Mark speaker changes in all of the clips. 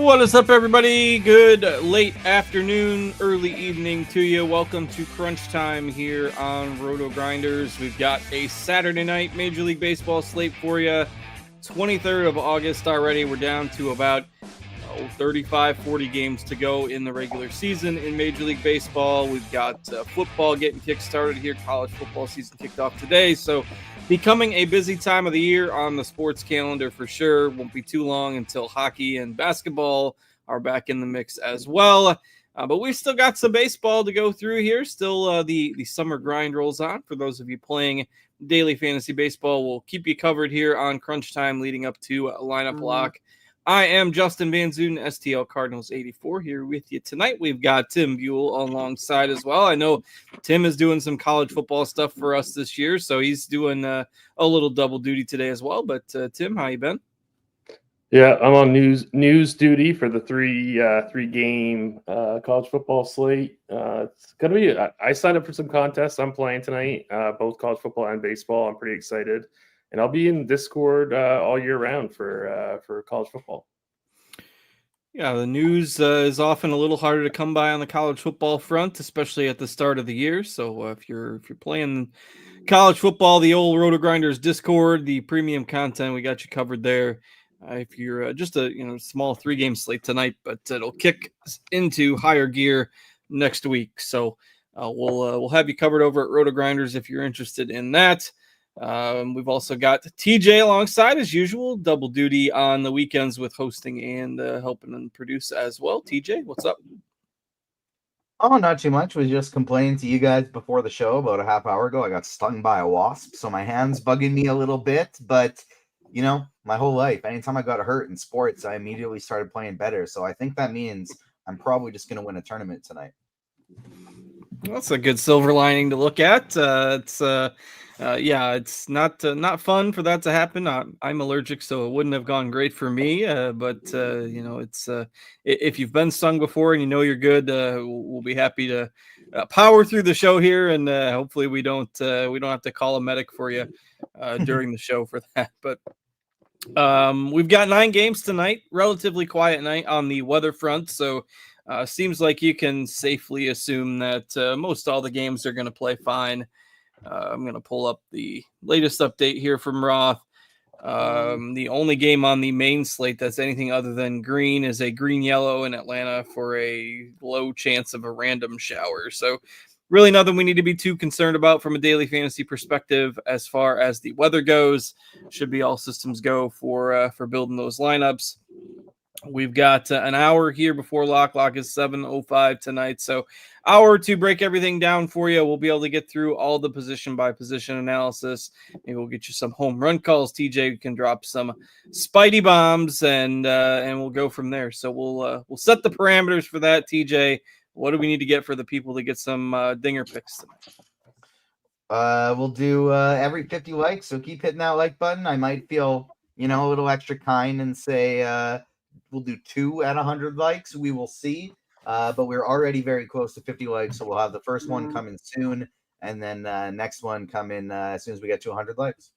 Speaker 1: What is up, everybody? Good late afternoon, early evening to you. Welcome to Crunch Time here on RotoGrinders. We've got a Saturday night Major League Baseball slate for you. 23rd of August already. We're down to about 35, 40 games to go in the regular season in Major League Baseball. We've got football getting kick-started here. College football season kicked off today, so becoming a busy time of the year on the sports calendar for sure. Won't be too long until hockey and basketball are back in the mix as well. But we've still got some baseball to go through here. Still the summer grind rolls on. For those of you playing daily fantasy baseball, we'll keep you covered here on Crunch Time leading up to lineup lock. I am Justin Van Zuden, STL Cardinals 84 here with you tonight. We've got Tim Buell alongside as well. I know Tim is doing some college football stuff for us this year, so he's doing a little double duty today as well. But Tim, how you been?
Speaker 2: Yeah, I'm on news duty for the three game college football slate. It's gonna be. I signed up for some contests. I'm playing tonight, both college football and baseball. I'm pretty excited. And I'll be in Discord all year round for college football.
Speaker 1: Yeah, the news is often a little harder to come by on the college football front, especially at the start of the year. So if you're playing college football, the old RotoGrinders Discord, the premium content, we got you covered there. If you're just a small 3-game slate tonight, but it'll kick into higher gear next week. So we'll have you covered over at RotoGrinders if you're interested in that. We've also got TJ alongside as usual, double duty on the weekends with hosting and helping and produce as well. TJ, what's up?
Speaker 3: Oh, not too much. Was just complaining to you guys before the show about a half hour ago. I got stung by a wasp, so my hand's bugging me a little bit. But my whole life, anytime I got hurt in sports, I immediately started playing better. So I think that means I'm probably just going to win a tournament tonight.
Speaker 1: That's a good silver lining to look at. It's not fun for that to happen. I'm allergic, so it wouldn't have gone great for me. But it's if you've been stung before and you know you're good, we'll be happy to power through the show here, and hopefully we don't have to call a medic for you during the show for that. But we've got 9 games tonight. Relatively quiet night on the weather front, so. Seems like you can safely assume that most all the games are going to play fine. I'm going to pull up the latest update here from Roth. The only game on the main slate that's anything other than green is a green-yellow in Atlanta for a low chance of a random shower. So really nothing we need to be too concerned about from a daily fantasy perspective as far as the weather goes. Should be all systems go for building those lineups. We've got an hour here before lock. Lock is 7:05 tonight. So hour to break everything down for you. We'll be able to get through all the position by position analysis. Maybe we'll get you some home run calls. TJ can drop some Spidey bombs and we'll go from there. So we'll set the parameters for that. TJ, what do we need to get for the people to get some dinger picks tonight?
Speaker 3: We'll do every 50 likes. So keep hitting that like button. I might feel, a little extra kind and say, we'll do 2 at 100 likes. We will see. But we're already very close to 50 likes. So we'll have the first one coming soon. And then next one come in as soon as we get to 100 likes.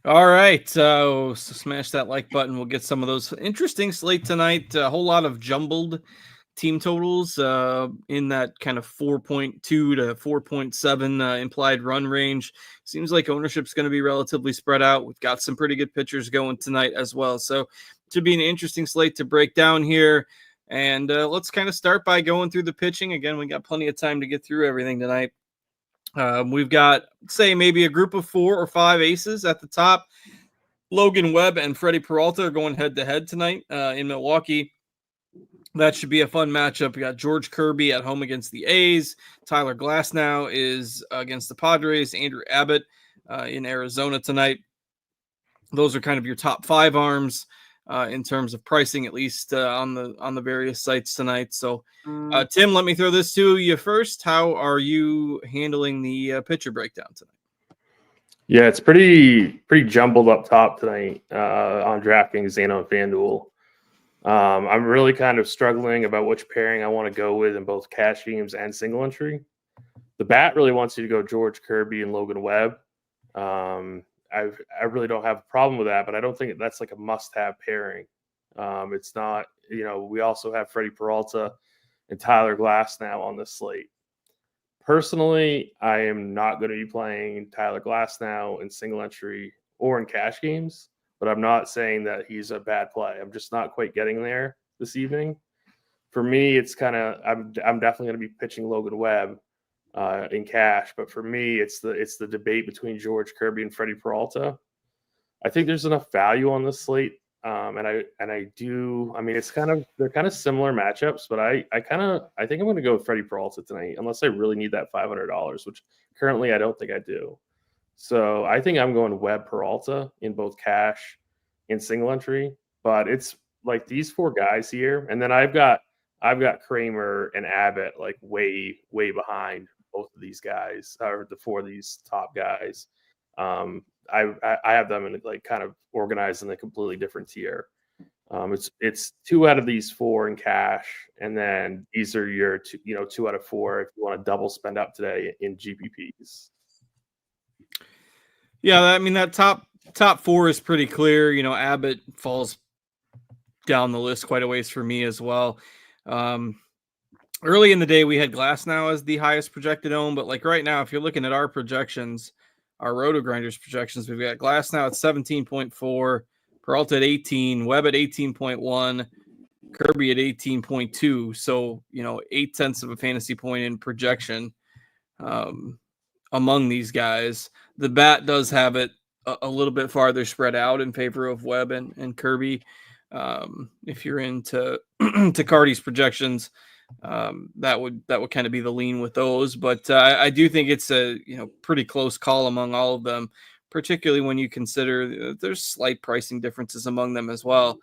Speaker 1: All right. So smash that like button. We'll get some of those interesting slate tonight. A whole lot of jumbled team totals in that kind of 4.2 to 4.7 implied run range. Seems like ownership's going to be relatively spread out. We've got some pretty good pitchers going tonight as well. So it should be an interesting slate to break down here. And let's kind of start by going through the pitching. Again, we got plenty of time to get through everything tonight. We've got, say, maybe a group of 4 or 5 aces at the top. Logan Webb and Freddie Peralta are going head-to-head tonight in Milwaukee. That should be a fun matchup. We got George Kirby at home against the A's. Tyler Glasnow is against the Padres. Andrew Abbott in Arizona tonight. Those are kind of your top 5 arms in terms of pricing, at least on the various sites tonight. So, Tim, let me throw this to you first. How are you handling the pitcher breakdown tonight?
Speaker 2: Yeah, it's pretty jumbled up top tonight on Draftkings and on FanDuel. I'm really kind of struggling about which pairing I want to go with in both cash games and single entry. The bat really wants you to go George Kirby and Logan Webb. I really don't have a problem with that, but I don't think that's like a must-have pairing. It's not, we also have Freddie Peralta and Tyler Glasnow on this slate. Personally, I am not going to be playing Tyler Glasnow in single entry or in cash games, but I'm not saying that he's a bad play. I'm just not quite getting there this evening. For me, it's kind of I'm definitely going to be pitching Logan Webb in cash, but for me, it's the debate between George Kirby and Freddie Peralta. I think there's enough value on this slate, and I do. I mean, they're kind of similar matchups, but I think I'm going to go with Freddie Peralta tonight, unless I really need that $500, which currently I don't think I do. So I think I'm going Webb Peralta in both cash and single entry, but it's like these four guys here, and then I've got Kramer and Abbott like way behind both of these guys, or the four of these top guys. I have them in like kind of organized in a completely different tier. It's 2 out of these 4 in cash, and then these are your 2 out of 4 if you want to double spend up today in GPPs.
Speaker 1: Yeah, I mean that top 4 is pretty clear. Abbott falls down the list quite a ways for me as well. Early in the day, we had Glasnow as the highest projected own, but like right now, if you're looking at our projections, our RotoGrinders projections, we've got Glasnow at 17.4, Peralta at 18, Webb at 18.1, Kirby at 18.2. So 0.8 of a fantasy point in projection among these guys. The bat does have it a little bit farther spread out in favor of Webb and Kirby. If you're into to Cardi's projections, that would kind of be the lean with those. But I do think it's a pretty close call among all of them, particularly when you consider there's slight pricing differences among them as well.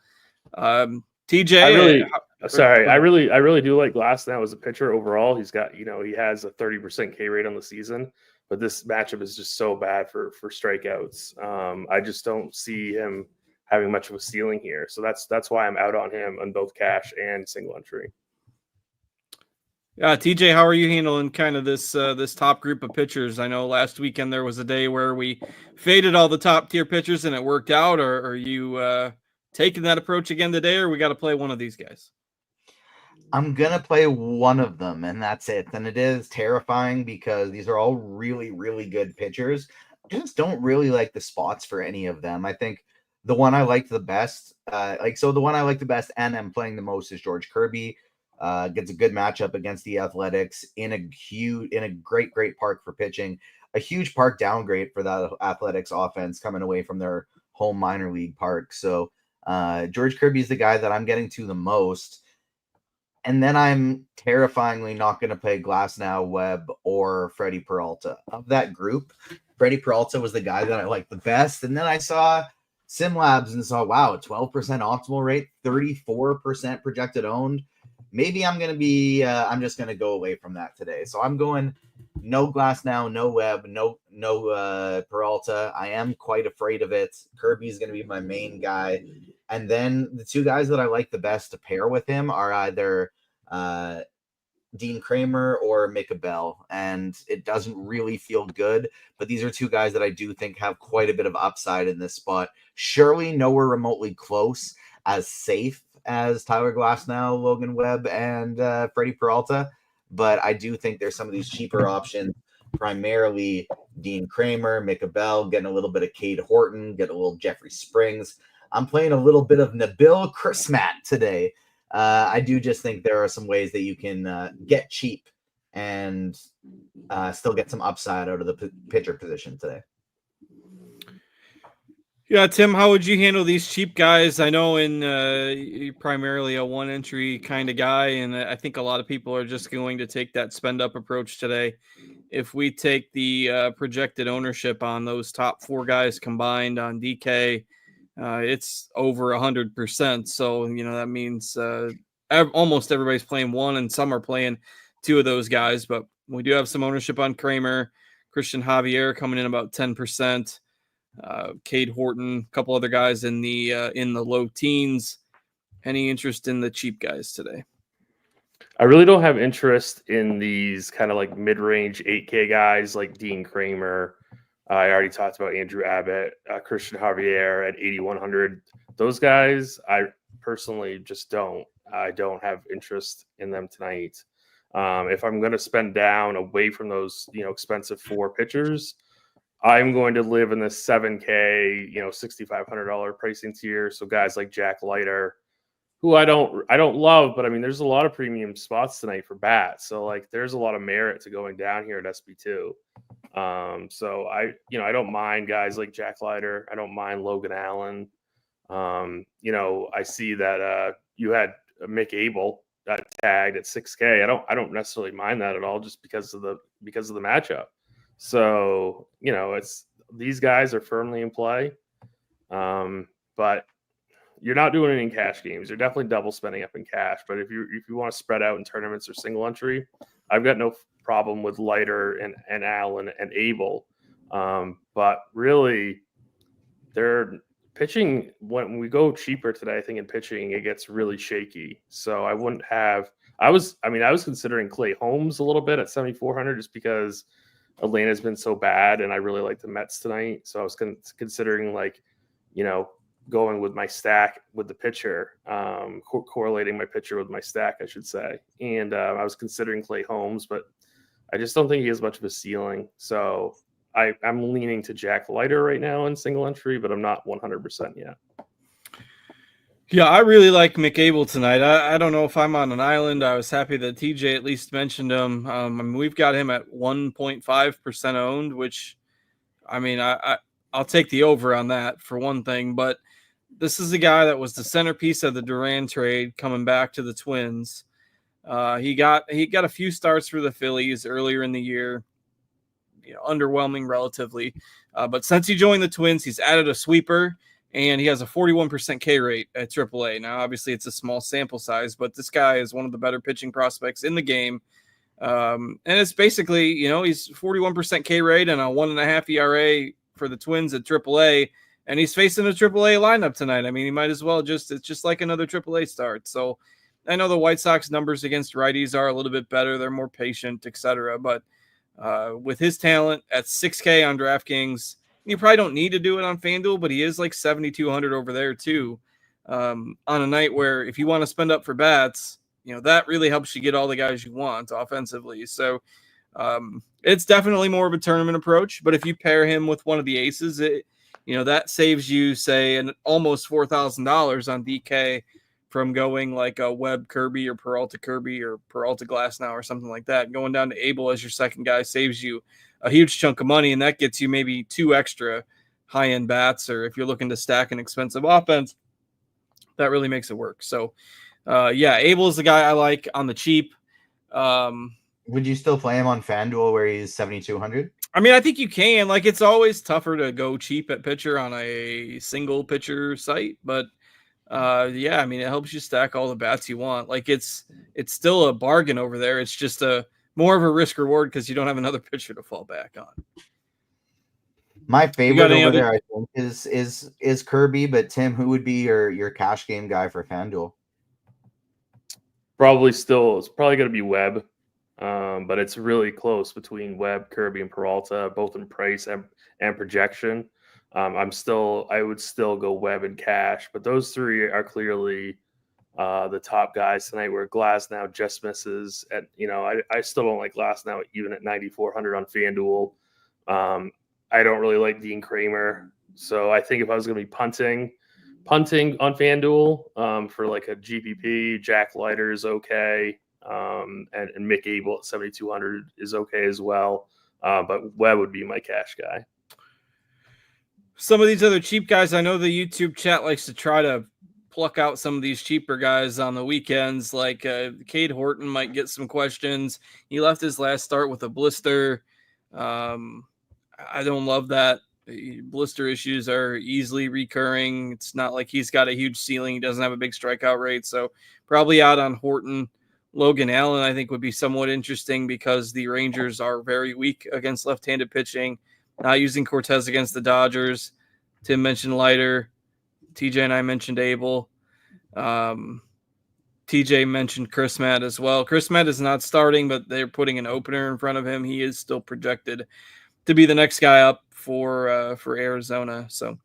Speaker 1: TJ,
Speaker 2: I really do like Glasnow as a pitcher overall. He's got he has a 30% K rate on the season, but this matchup is just so bad for strikeouts. I just don't see him having much of a ceiling here, so that's why I'm out on him on both cash and single entry.
Speaker 1: TJ, how are you handling kind of this top group of pitchers? I know last weekend there was a day where we faded all the top tier pitchers and it worked out. Or are you taking that approach again today, or we got to play one of these guys?
Speaker 3: I'm going to play one of them, and that's it. And it is terrifying because these are all really, really good pitchers. I just don't really like the spots for any of them. I think the one I like the best, the one I like the best and I'm playing the most is George Kirby. Gets a good matchup against the Athletics in a great park for pitching. A huge park downgrade for that Athletics offense coming away from their home minor league park. So George Kirby is the guy that I'm getting to the most. And then I'm terrifyingly not going to play Glasnow, Webb, or Freddie Peralta. Of that group, Freddie Peralta was the guy that I liked the best. And then I saw SimLabs and saw, wow, 12% optimal rate, 34% projected owned. Maybe I'm going to be, I'm just going to go away from that today. So I'm going no Glasnow, no Webb, no Peralta. I am quite afraid of it. Kirby's going to be my main guy. And then the 2 guys that I like the best to pair with him are either Dean Kramer or Micah Bell. And it doesn't really feel good, but these are 2 guys that I do think have quite a bit of upside in this spot. Surely nowhere remotely close as safe as Tyler Glasnow, Logan Webb, and Freddie Peralta. But I do think there's some of these cheaper options, primarily Dean Kramer, Micah Bell, getting a little bit of Cade Horton, get a little Jeffrey Springs. I'm playing a little bit of Nabil Chrismat today. I do just think there are some ways that you can get cheap and still get some upside out of the pitcher position today.
Speaker 1: Yeah, Tim, how would you handle these cheap guys? I know you're primarily a one entry kind of guy, and I think a lot of people are just going to take that spend up approach today. If we take the projected ownership on those top 4 guys combined on DK, it's over 100%. So, that means almost everybody's playing one, and some are playing 2 of those guys. But we do have some ownership on Kramer, Christian Javier coming in about 10%. Cade Horton, a couple other guys in the low teens. Any interest in the cheap guys today?
Speaker 2: I really don't have interest in these kind of like mid-range 8K guys like Dean Kramer. I already talked about Andrew Abbott, Christian Javier at 8,100. Those guys, personally just don't. I don't have interest in them tonight. If I'm going to spend down away from those, expensive 4 pitchers, I'm going to live in the $7K, $6,500 pricing tier. So guys like Jack Leiter, who I don't love, but I mean, there's a lot of premium spots tonight for bats. So like, there's a lot of merit to going down here at SB2. So I don't mind guys like Jack Leiter. I don't mind Logan Allen. I see that you had Mick Abel tagged at 6K. I don't necessarily mind that at all, just because of the matchup. So it's these guys are firmly in play, but you're not doing it in cash games. You're definitely double spending up in cash. But if you want to spread out in tournaments or single entry, I've got no problem with Leiter and Allen and Abel. But really, they're pitching. When we go cheaper today, I think in pitching it gets really shaky. So I wouldn't have. I was considering Clay Holmes a little bit at 7,400 just because Atlanta's been so bad, and I really like the Mets tonight. So I was considering going with my stack with the pitcher, correlating my pitcher with my stack, I should say. And I was considering Clay Holmes, but I just don't think he has much of a ceiling. So I'm leaning to Jack Leiter right now in single entry, but I'm not 100% yet.
Speaker 1: Yeah, I really like Mick Abel tonight. I don't know if I'm on an island. I was happy that TJ at least mentioned him. I mean, we've got him at 1.5% owned, which, I mean, I'll take the over on that for one thing. But this is the guy that was the centerpiece of the Duran trade coming back to the Twins. He got a few starts for the Phillies earlier in the year, underwhelming relatively. But since he joined the Twins, he's added a sweeper, and he has a 41% K rate at AAA. Now, obviously, it's a small sample size, but this guy is one of the better pitching prospects in the game. And it's basically, he's 41% K rate and a 1.5 ERA for the Twins at AAA, and he's facing a AAA lineup tonight. I mean, he might as well it's just like another AAA start. So I know the White Sox numbers against righties are a little bit better. They're more patient, etc. But with his talent at 6K on DraftKings, you probably don't need to do it on FanDuel, but he is like 7,200 over there too. On a night where if you want to spend up for bats, that really helps you get all the guys you want offensively. So it's definitely more of a tournament approach. But if you pair him with one of the aces, that saves you, say, an almost $4,000 on DK from going like a Webb Kirby or Peralta Kirby or Peralta Glasnow or something like that. Going down to Abel as your second guy saves you a huge chunk of money, and that gets you maybe 2 extra high-end bats, or if you're looking to stack an expensive offense, that really makes it work. So, Abel is the guy I like on the cheap.
Speaker 3: Would you still play him on FanDuel where he's 7,200?
Speaker 1: I mean, I think you can. Like, it's always tougher to go cheap at pitcher on a single pitcher site, but I mean, it helps you stack all the bats you want. Like, it's still a bargain over there. It's just more of a risk reward because you don't have another pitcher to fall back on.
Speaker 3: My favorite over there, I think, is Kirby. But Tim, who would be your cash game guy for FanDuel?
Speaker 2: It's probably going to be Webb. But it's really close between Webb, Kirby, and Peralta, both in price and projection. I would still go Webb and cash, but those 3 are clearly the top guys tonight. Where Glasnow just misses at, I still don't like Glasnow even at 9,400 on FanDuel. I don't really like Dean Kramer, so I think if I was going to be punting on FanDuel for like a GPP, Jack Leiter is okay. And Mick Abel at 7,200 is okay as well. But Webb would be my cash guy.
Speaker 1: Some of these other cheap guys, I know the YouTube chat likes to try to pluck out some of these cheaper guys on the weekends. Like Cade Horton might get some questions. He left his last start with a blister. I don't love that. Blister issues are easily recurring. It's not like he's got a huge ceiling. He doesn't have a big strikeout rate. So probably out on Horton. Logan Allen, I think, would be somewhat interesting because the Rangers are very weak against left-handed pitching. Not using Cortez against the Dodgers. Tim mentioned Leiter. TJ and I mentioned Abel. TJ mentioned Chris Matt as well. Chris Matt is not starting, but they're putting an opener in front of him. He is still projected to be the next guy up for Arizona. So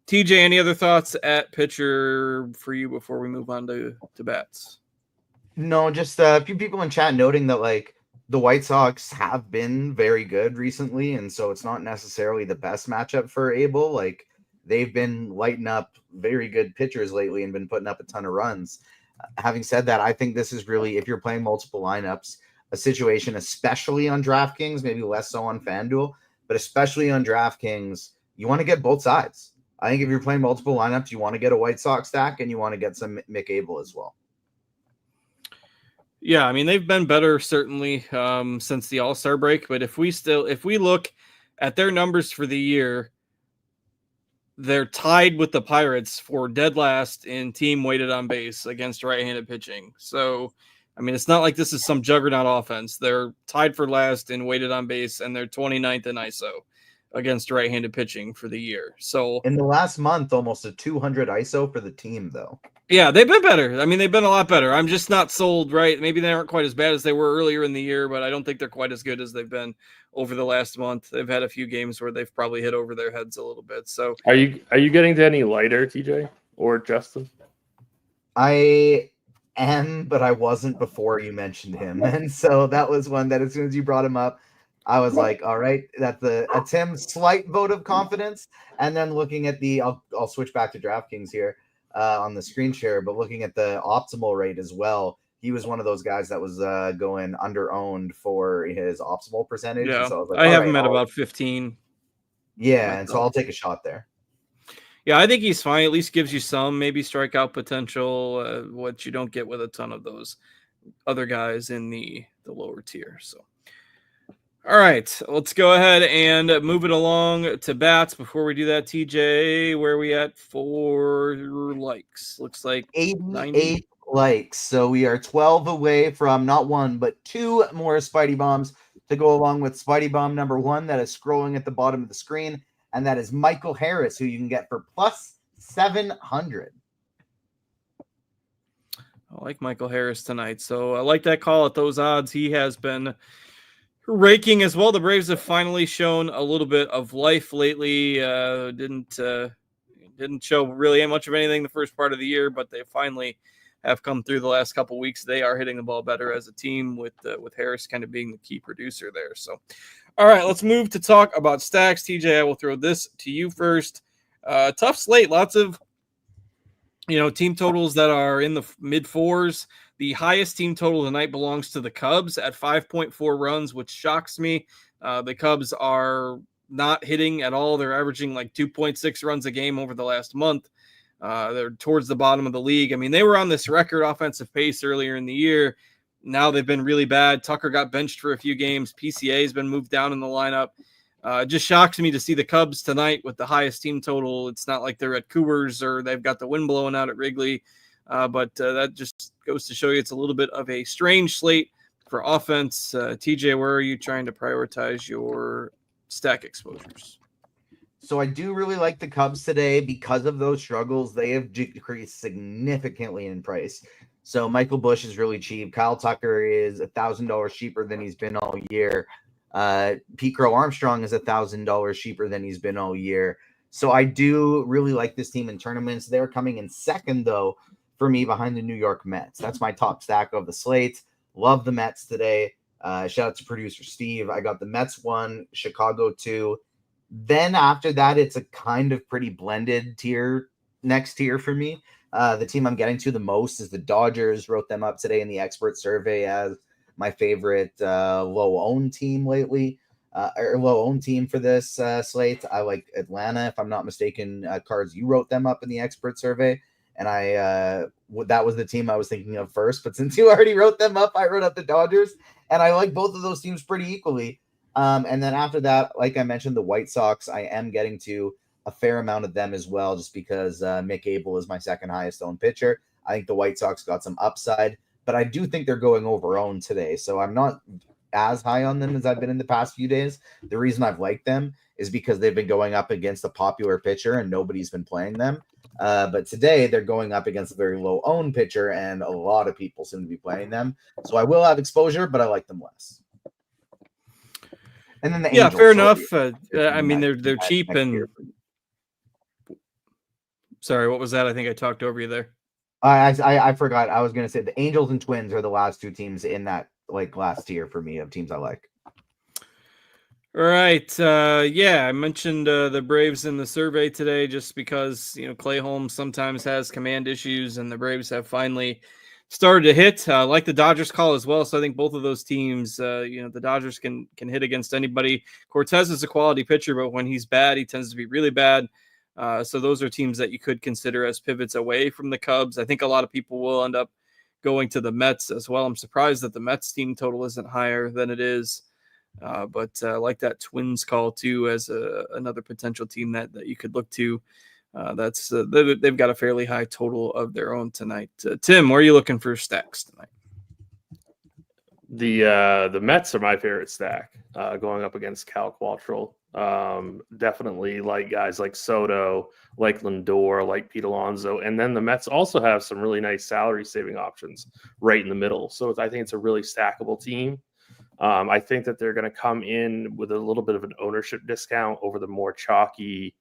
Speaker 1: TJ, any other thoughts at pitcher for you before we move on to bats?
Speaker 3: No, just a few people in chat noting that like the White Sox have been very good recently, and so it's not necessarily the best matchup for Abel. Like they've been lighting up very good pitchers lately and been putting up a ton of runs. Having said that, I think this is really, if you're playing multiple lineups, a situation, especially on DraftKings, maybe less so on FanDuel, but especially on DraftKings, you want to get both sides. I think if you're playing multiple lineups, you want to get a White Sox stack and you want to get some Mick Abel as well.
Speaker 1: Yeah, I mean, they've been better certainly since the All-Star break, but if we look at their numbers for the year, they're tied with the Pirates for dead last in team weighted on base against right-handed pitching. So, I mean, it's not like this is some juggernaut offense. They're tied for last in weighted on base, and they're 29th in ISO against right-handed pitching for the year. So
Speaker 3: in the last month, almost a 200 ISO for the team, though.
Speaker 1: Yeah, they've been better. I mean, they've been a lot better. I'm just not sold, right? Maybe they aren't quite as bad as they were earlier in the year, but I don't think they're quite as good as they've been over the last month. They've had a few games where they've probably hit over their heads a little bit. So,
Speaker 2: Are you getting to any lighter, TJ or Justin?
Speaker 3: I am, but I wasn't before you mentioned him, and so that was one that as soon as you brought him up, I was like, all right, that's a Tim's slight vote of confidence. And then looking at I'll switch back to DraftKings here on the screen share, but looking at the optimal rate as well, he was one of those guys that was going under owned for his optimal percentage.
Speaker 1: yeah,
Speaker 3: so I was like,
Speaker 1: I have him at about 15.
Speaker 3: Yeah, and so I'll take a shot there.
Speaker 1: Yeah, I think he's fine. At least gives you some maybe strikeout potential, what you don't get with a ton of those other guys in the lower tier. So. All right, let's go ahead and move it along to bats. Before we do that, TJ, where are we at for likes? Looks like
Speaker 3: 88
Speaker 1: 90
Speaker 3: likes. So we are 12 away from not one, but two more Spidey Bombs to go along with Spidey Bomb number 1 that is scrolling at the bottom of the screen. And that is Michael Harris, who you can get for plus 700.
Speaker 1: I like Michael Harris tonight. So I like that call at those odds. He has been raking as well. The Braves have finally shown a little bit of life lately. Didn't show really much of anything the first part of the year, but they finally have come through the last couple of weeks. They are hitting the ball better as a team with Harris kind of being the key producer there. So, all right, let's move to talk about stacks. TJ, I will throw this to you first. Tough slate. Lots of team totals that are in the mid fours. The highest team total tonight belongs to the Cubs at 5.4 runs, which shocks me. The Cubs are not hitting at all. They're averaging like 2.6 runs a game over the last month. They're towards the bottom of the league. I mean, they were on this record offensive pace earlier in the year. Now they've been really bad. Tucker got benched for a few games. PCA has been moved down in the lineup. It just shocks me to see the Cubs tonight with the highest team total. It's not like they're at Coors or they've got the wind blowing out at Wrigley. But that just goes to show you it's a little bit of a strange slate for offense. TJ, where are you trying to prioritize your stack exposures?
Speaker 3: So I do really like the Cubs today because of those struggles. They have decreased significantly in price. So Michael Busch is really cheap. Kyle Tucker is $1,000 cheaper than he's been all year. Pete Crow Armstrong is $1,000 cheaper than he's been all year. So I do really like this team in tournaments. They're coming in second, though, for me behind the New York Mets. That's my top stack of the slate. Love the Mets today. Shout out to producer Steve. I got the Mets 1, Chicago 2. Then after that, it's a kind of pretty blended next tier for me. The team I'm getting to the most is the Dodgers. Wrote them up today in the expert survey as my favorite low-owned team lately, or low-owned team for this slate. I like Atlanta, if I'm not mistaken. Cards, you wrote them up in the expert survey, and that was the team I was thinking of first. But since you already wrote them up, I wrote up the Dodgers, and I like both of those teams pretty equally. And then after that, like I mentioned, the White Sox, I am getting to a fair amount of them as well, just because Mick Abel is my second highest owned pitcher. I think the White Sox got some upside, but I do think they're going over owned today. So I'm not as high on them as I've been in the past few days. The reason I've liked them is because they've been going up against a popular pitcher and nobody's been playing them. But today they're going up against a very low owned pitcher and a lot of people seem to be playing them. So I will have exposure, but I like them less. And then the Angels,
Speaker 1: fair enough. I mean, they're cheap and Sorry, what was that? I think I talked over you there.
Speaker 3: I forgot. I was gonna say the Angels and Twins are the last two teams in that like last tier for me of teams I like.
Speaker 1: All right. Yeah, I mentioned the Braves in the survey today just because, Clay Holmes sometimes has command issues and the Braves have finally started to hit. Like the Dodgers call as well. So I think both of those teams, the Dodgers can hit against anybody. Cortez is a quality pitcher, but when he's bad, he tends to be really bad. So those are teams that you could consider as pivots away from the Cubs. I think a lot of people will end up going to the Mets as well. I'm surprised that the Mets team total isn't higher than it is. But like that Twins call too as another potential team that you could look to. They've got a fairly high total of their own tonight. Tim, where are you looking for stacks tonight?
Speaker 2: The Mets are my favorite stack going up against Cal Quantrill. Definitely like guys like Soto, like Lindor, like Pete Alonso, and then the Mets also have some really nice salary saving options right in the middle. So I think it's a really stackable team. I think that they're going to come in with a little bit of an ownership discount over the more chalky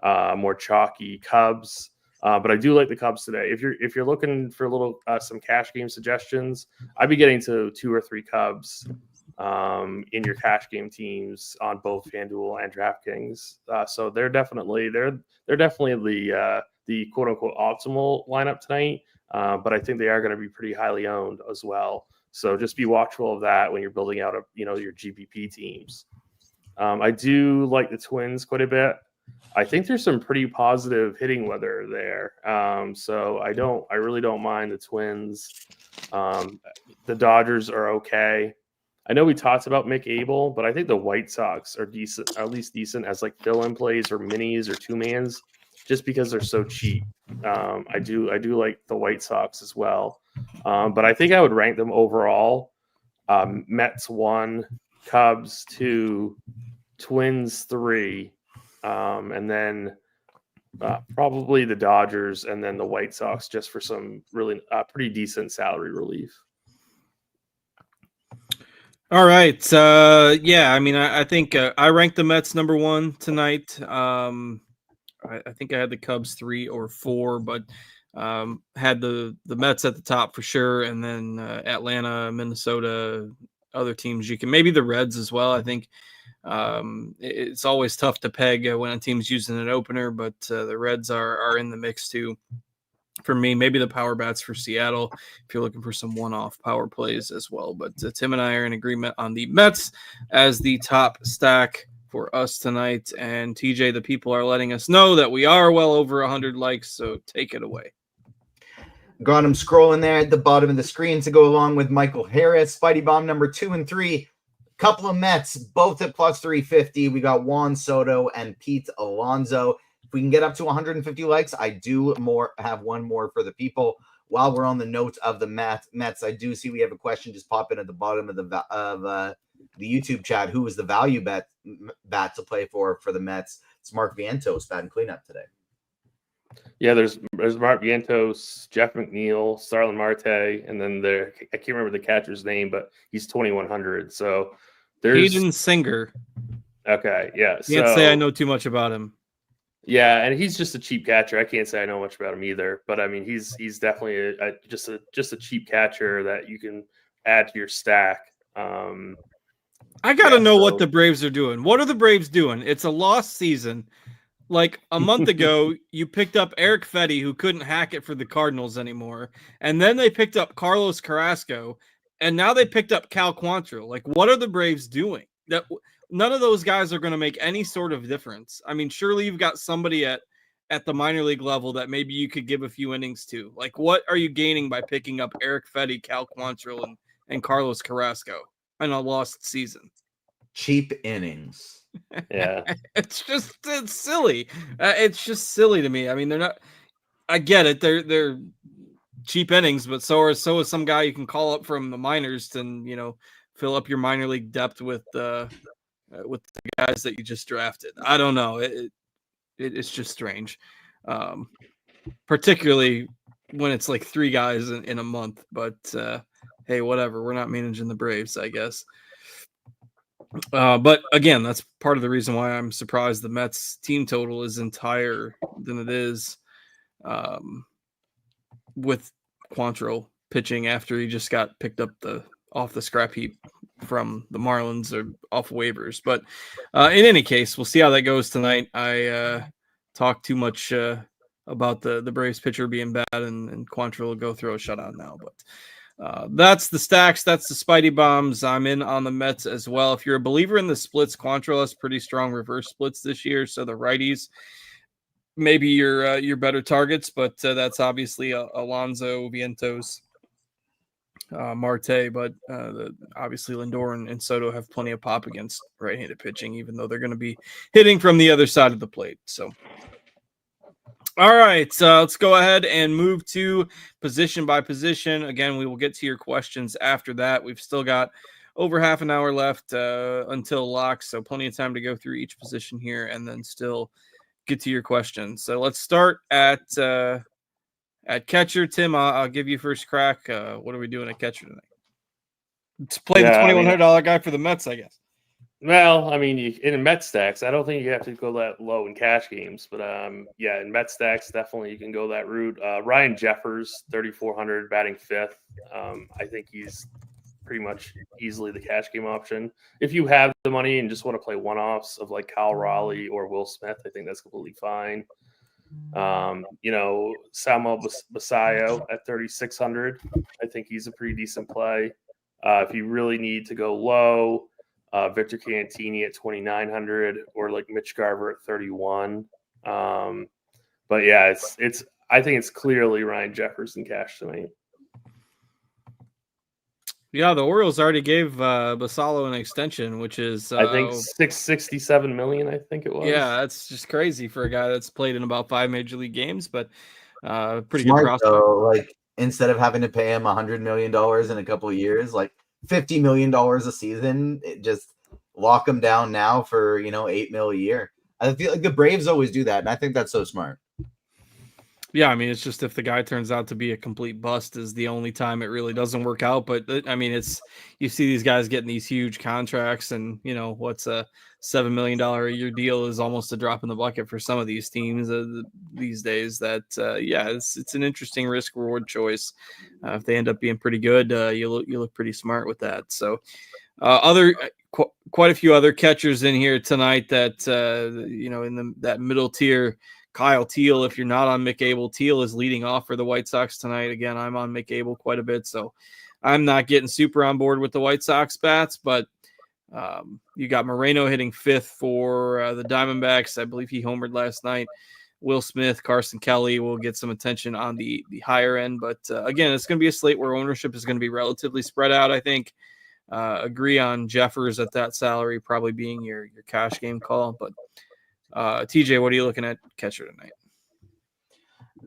Speaker 2: Cubs. But I do like the Cubs today. If you're looking for a little some cash game suggestions, I'd be getting to 2 or 3 Cubs in your cash game teams on both FanDuel and Draftkings. So they're definitely the quote unquote optimal lineup tonight. But I think they are going to be pretty highly owned as well. So just be watchful of that when you're building out your GPP teams. I do like the Twins quite a bit. I think there's some pretty positive hitting weather there. So I really don't mind the Twins. The Dodgers are okay. I know we talked about Mick Abel, but I think the White Sox are decent, at least decent as like fill-in plays or minis or two-mans, just because they're so cheap. I do like the White Sox as well. But I think I would rank them overall. Mets 1, Cubs 2, Twins 3, and then probably the Dodgers and then the White Sox just for some really pretty decent salary relief.
Speaker 1: All right. Yeah, I mean, I think I ranked the Mets number 1 tonight. I think I had the Cubs 3 or 4, but had the Mets at the top for sure, and then Atlanta, Minnesota, other teams you can, maybe the Reds as well. I think it's always tough to peg when a team's using an opener, but the Reds are in the mix too. For me, maybe the power bats for Seattle if you're looking for some one-off power plays as well. But Tim and I are in agreement on the Mets as the top stack for us tonight. And TJ, the people are letting us know that we are well over 100 likes, so take it away.
Speaker 3: Got him scrolling there at the bottom of the screen to go along with Michael Harris, Spidey Bomb number 2 and 3. Couple of Mets, both at plus 350. We got Juan Soto and Pete Alonso. If we can get up to 150 likes, I do have one more for the people. While we're on the note of the Mets, I do see we have a question just pop in at the bottom of the YouTube chat. Who was the value bat to play for the Mets? It's Mark Vientos batting cleanup today.
Speaker 2: Yeah, there's Mark Vientos, Jeff McNeil, Starlin Marte, and then I can't remember the catcher's name, but he's 2,100. So there's
Speaker 1: Hayden Singer.
Speaker 2: Okay, yeah.
Speaker 1: Can't say I know too much about him.
Speaker 2: Yeah, and he's just a cheap catcher. I can't say I know much about him either, but I mean he's definitely just a cheap catcher that you can add to your stack.
Speaker 1: I gotta know what the Braves are doing. What are the Braves doing? It's a lost season. Like a month ago, you picked up Eric Fetty, who couldn't hack it for the Cardinals anymore, and then they picked up Carlos Carrasco, and now they picked up Cal Quantrill. Like, what are the Braves doing? That none of those guys are going to make any sort of difference. I mean, surely you've got somebody at the minor league level that maybe you could give a few innings to. Like, what are you gaining by picking up Eric Fetty, Cal Quantrill, and Carlos Carrasco in a lost season?
Speaker 3: Cheap innings.
Speaker 2: Yeah,
Speaker 1: it's silly. It's just silly to me. I mean, they're not. I get it. They're cheap innings, but so is some guy you can call up from the minors to fill up your minor league depth with the guys that you just drafted. I don't know. It's just strange, particularly when it's like 3 guys in a month. But hey, whatever. We're not managing the Braves, I guess. But again, that's part of the reason why I'm surprised the Mets team total is higher than it is. with Quantrill pitching after he just got picked up off the scrap heap from the Marlins or off waivers. But in any case, we'll see how that goes tonight. I talked too much about the Braves pitcher being bad, and Quantrill will go throw a shutout now. But that's the stacks. That's the Spidey bombs. I'm in on the Mets as well. If you're a believer in the splits, Quantrill has pretty strong reverse splits this year. So the righties, maybe your better targets, but that's obviously Alonso, Vientos, Marte, but obviously Lindor and Soto have plenty of pop against right-handed pitching, even though they're going to be hitting from the other side of the plate. So, all right, let's go ahead and move to position by position. Again, we will get to your questions after that. We've still got over half an hour left until lock, so plenty of time to go through each position here and then still get to your questions. So let's start at catcher. Tim, I'll give you first crack. What are we doing at catcher tonight? To play the $2,100 guy for the Mets, I guess.
Speaker 2: Well, I mean, in Met stacks, I don't think you have to go that low in cash games, but yeah, in Met stacks, definitely you can go that route. Ryan Jeffers, 3,400, batting fifth. I think he's pretty much easily the cash game option. If you have the money and just want to play one-offs of like Kyle Raleigh or Will Smith, I think that's completely fine. Samuel Basayo at 3,600. I think he's a pretty decent play. If you really need to go low, Victor Cantini at 2,900 or like Mitch Garver at 31. But yeah, I think it's clearly Ryan Jeffers in cash tonight.
Speaker 1: Yeah, the Orioles already gave Basallo an extension, which is
Speaker 2: I think $667 million. I think it was.
Speaker 1: Yeah, that's just crazy for a guy that's played in about 5 major league games, but pretty
Speaker 3: Smart,
Speaker 1: good prospect.
Speaker 3: though, like instead of having to pay him $100 million in a couple of years, like $50 million a season, just lock him down now for $8 million a year. I feel like the Braves always do that, and I think that's so smart.
Speaker 1: Yeah, I mean, it's just if the guy turns out to be a complete bust is the only time it really doesn't work out. But I mean, you see these guys getting these huge contracts, and what's a $7 million a year deal is almost a drop in the bucket for some of these teams these days. That it's an interesting risk reward choice. If they end up being pretty good, you look pretty smart with that. So quite a few other catchers in here tonight that in that middle tier. Kyle Teal, if you're not on Mick Abel, Teal is leading off for the White Sox tonight. Again, I'm on Mick Abel quite a bit, so I'm not getting super on board with the White Sox bats, but you got Moreno hitting fifth for the Diamondbacks. I believe he homered last night. Will Smith, Carson Kelly will get some attention on the higher end, but again, it's going to be a slate where ownership is going to be relatively spread out, I think. Agree on Jeffers at that salary probably being your cash game call, but TJ, what are you looking at catcher tonight?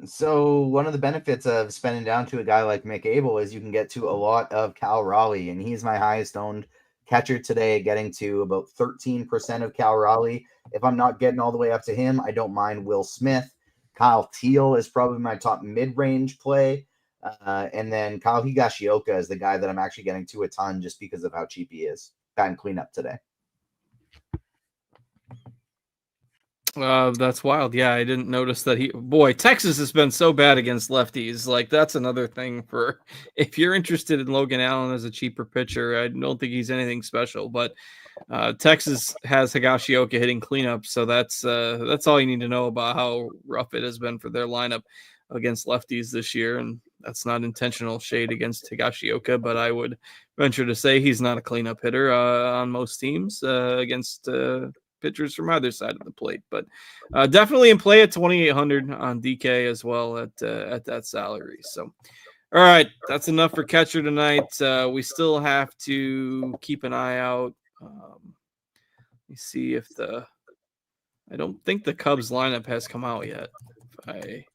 Speaker 3: So one of the benefits of spending down to a guy like Mick Abel is you can get to a lot of Cal Raleigh, and he's my highest owned catcher today, getting to about 13% of Cal Raleigh. If I'm not getting all the way up to him, I don't mind Will Smith. Kyle Teal is probably my top mid-range play. And then Kyle Higashioka is the guy that I'm actually getting to a ton just because of how cheap he is. Got him clean up today.
Speaker 1: That's wild. Yeah, I didn't notice that Texas has been so bad against lefties. Like, that's another thing for if you're interested in Logan Allen as a cheaper pitcher. I don't think he's anything special, but Texas has Higashioka hitting cleanup, so that's all you need to know about how rough it has been for their lineup against lefties this year. And that's not intentional shade against Higashioka, but I would venture to say he's not a cleanup hitter on most teams against pitchers from either side of the plate, but definitely in play at 2,800 on DK as well at that salary. So, all right, that's enough for catcher tonight. We still have to keep an eye out. Let me see if I don't think the Cubs lineup has come out yet. If I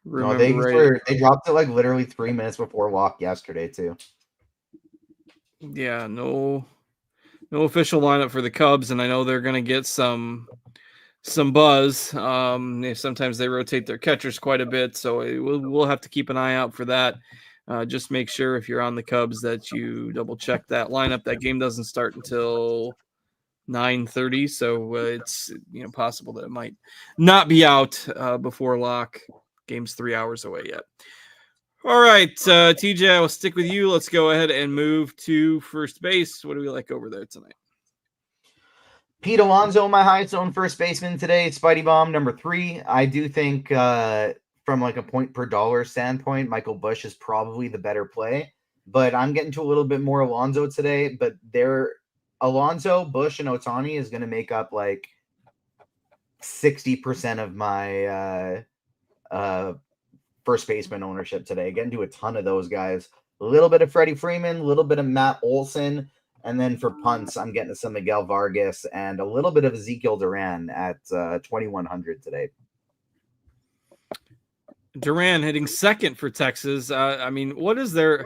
Speaker 1: remember
Speaker 3: they dropped it like literally 3 minutes before walk yesterday too.
Speaker 1: Yeah, no official lineup for the Cubs, and I know they're going to get some buzz. Sometimes they rotate their catchers quite a bit, so we'll have to keep an eye out for that. Just make sure if you're on the Cubs that you double check that lineup. That game doesn't start until 9:30, so it's possible that it might not be out before lock. Game's 3 hours away yet. All right, TJ, I will stick with you. Let's go ahead and move to first base. What do we like over there tonight?
Speaker 3: Pete Alonso, my highest owned first baseman today. Spidey Bomb number 3. I do think from like a point per dollar standpoint, Michael Busch is probably the better play. But I'm getting to a little bit more Alonso today. But Alonso, Busch, and Ohtani is going to make up like 60% of my first baseman ownership today. Getting to a ton of those guys. A little bit of Freddie Freeman, a little bit of Matt Olson. And then for punts, I'm getting some Miguel Vargas and a little bit of Ezekiel Duran at 2,100 today.
Speaker 1: Duran hitting second for Texas. I mean, what is their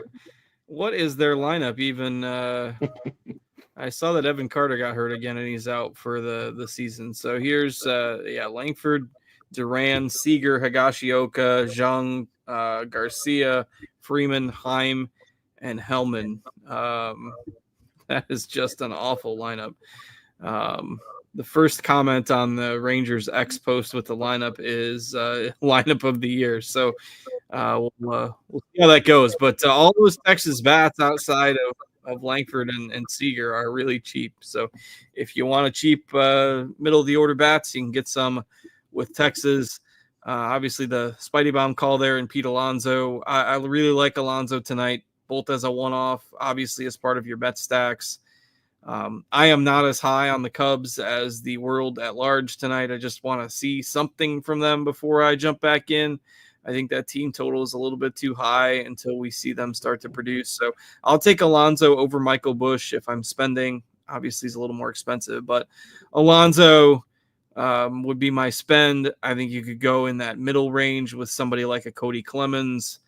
Speaker 1: lineup even? I saw that Evan Carter got hurt again and he's out for the season. So here's Langford, Duran, Seager, Higashioka, Zhang, Garcia, Freeman, Heim, and Hellman. That is just an awful lineup. The first comment on the Rangers X post with the lineup is lineup of the year. So we'll see how that goes. But all those Texas bats outside of Langford and Seager are really cheap. So if you want a cheap middle of the order bats, you can get some with Texas. Obviously, the Spidey Bomb call there and Pete Alonso. I really like Alonso tonight, both as a one-off, obviously as part of your bet stacks. I am not as high on the Cubs as the world at large tonight. I just want to see something from them before I jump back in. I think that team total is a little bit too high until we see them start to produce. So I'll take Alonso over Michael Busch if I'm spending. Obviously, he's a little more expensive, but Alonso would be my spend. I think you could go in that middle range with somebody like a Cody Clemens,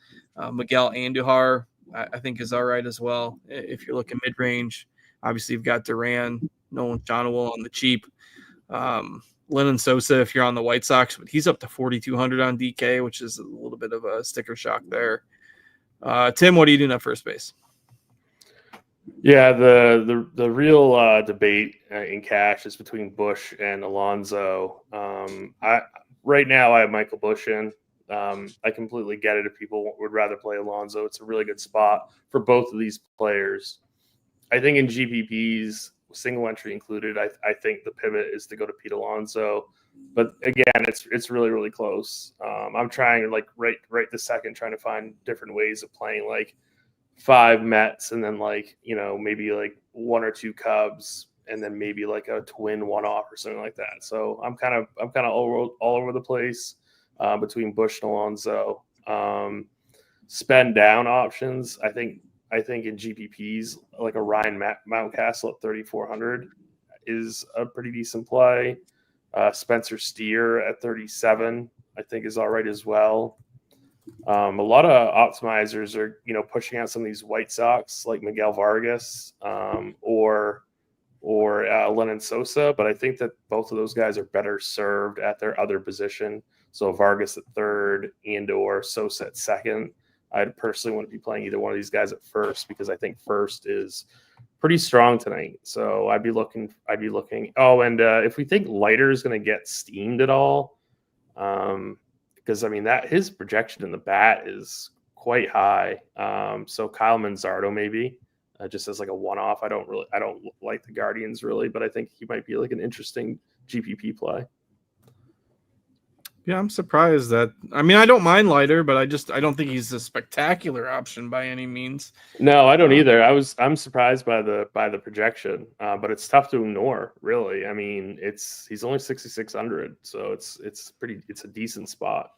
Speaker 1: Miguel Andujar. I think is all right as well if you're looking mid-range. Obviously, you've got Duran, Nolan Johnwell on the cheap. Lennon Sosa if you're on the White Sox, but he's up to 4,200 on DK, which is a little bit of a sticker shock there. Tim, what are you doing at first base?
Speaker 2: Yeah, the real debate in cash is between Busch and Alonso. Right now I have Michael Busch in. I completely get it if people would rather play Alonso. It's a really good spot for both of these players. I think in GPPs, single entry included, I think the pivot is to go to Pete Alonso. But again, it's really, really close. I'm trying like right this second, trying to find different ways of playing like 5 Mets and then like, maybe like 1 or 2 Cubs and then maybe like a twin one-off or something like that. So I'm kind of all over the place between Busch and Alonso. Spend down options. I think in GPPs, like a Ryan Mountcastle at 3,400 is a pretty decent play. Spencer Steer at 37, I think is all right as well. A lot of optimizers are, pushing out some of these White Sox like Miguel Vargas or Lennon Sosa, but I think that both of those guys are better served at their other position. So Vargas at third and/or Sosa at second. I'd personally want to be playing either one of these guys at first because I think first is pretty strong tonight. So I'd be looking. Oh, and if we think Leiter is going to get steamed at all, because I mean that his projection in the bat is quite high. So Kyle Manzardo maybe just as like a one-off. I don't like the Guardians really, but I think he might be like an interesting GPP play.
Speaker 1: Yeah, I'm surprised that. I mean, I don't mind Leiter, but I don't think he's a spectacular option by any means.
Speaker 2: No, I don't either. I'm surprised by the projection, but it's tough to ignore. Really, I mean, he's only 6,600, so it's a decent spot.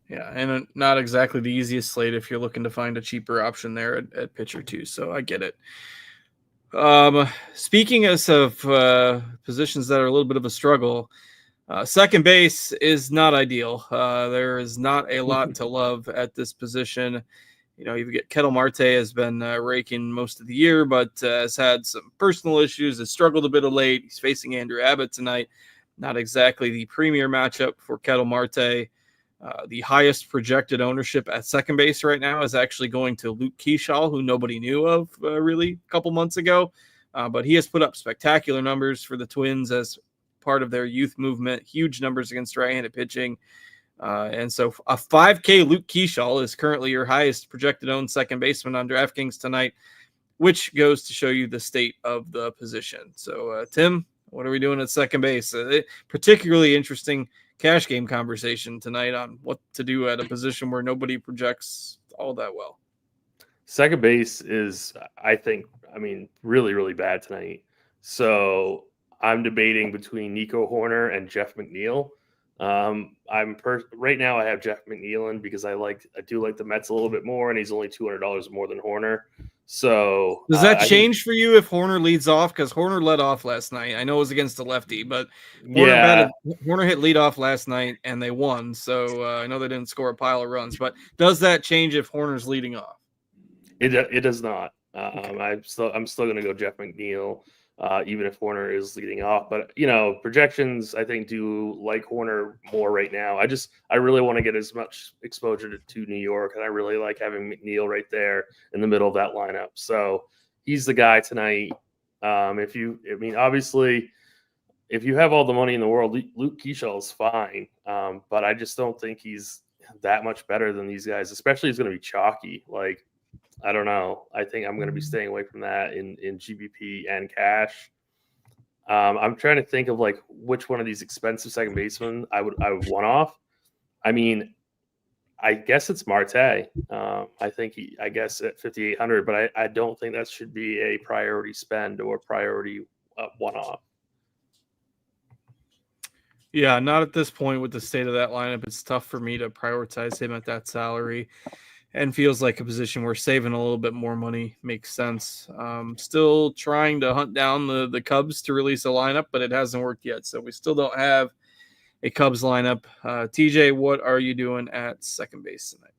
Speaker 1: Yeah, and not exactly the easiest slate if you're looking to find a cheaper option there at pitcher too. So I get it. Speaking of positions that are a little bit of a struggle. Second base is not ideal. There is not a lot to love at this position. You get Ketel Marte has been raking most of the year, but has had some personal issues. Has struggled a bit of late. He's facing Andrew Abbott tonight. Not exactly the premier matchup for Ketel Marte. The highest projected ownership at second base right now is actually going to Luke Keyshaw, who nobody knew of really a couple months ago. but he has put up spectacular numbers for the Twins as part of their youth movement, huge numbers against right-handed pitching. And so a 5K Luke Keyshaw is currently your highest projected owned second baseman on DraftKings tonight, which goes to show you the state of the position. So, Tim, what are we doing at second base? Particularly interesting cash game conversation tonight on what to do at a position where nobody projects all that well.
Speaker 2: Second base is, I think, really, really bad tonight. So I'm debating between Nico Horner and Jeff McNeil. Right now I have Jeff McNeil in because I do like the Mets a little bit more, and he's only $200 more than Horner. So
Speaker 1: does that change for you if Horner leads off? Because Horner led off last night. I know it was against the lefty, but Horner hit lead off last night and they won. So I know they didn't score a pile of runs, but does that change if Horner's leading off?
Speaker 2: It does not.
Speaker 1: Okay.
Speaker 2: I'm still going to go Jeff McNeil, even if Horner is leading off. But projections I think do like Horner more right now. I really want to get as much exposure to New York, and I really like having McNeil right there in the middle of that lineup. So he's the guy tonight. Obviously, if you have all the money in the world, Luke Keyshaw is fine. But I just don't think he's that much better than these guys. Especially he's going to be chalky. I don't know. I think I'm going to be staying away from that in GBP and cash. I'm trying to think of which one of these expensive second basemen I would want off. I guess it's Marte. I think I guess at 5,800, but I don't think that should be a priority spend or priority one off.
Speaker 1: Yeah, not at this point with the state of that lineup. It's tough for me to prioritize him at that salary. And feels like a position where saving a little bit more money makes sense. Still trying to hunt down the Cubs to release a lineup, but it hasn't worked yet. So we still don't have a Cubs lineup. TJ, what are you doing at second base tonight?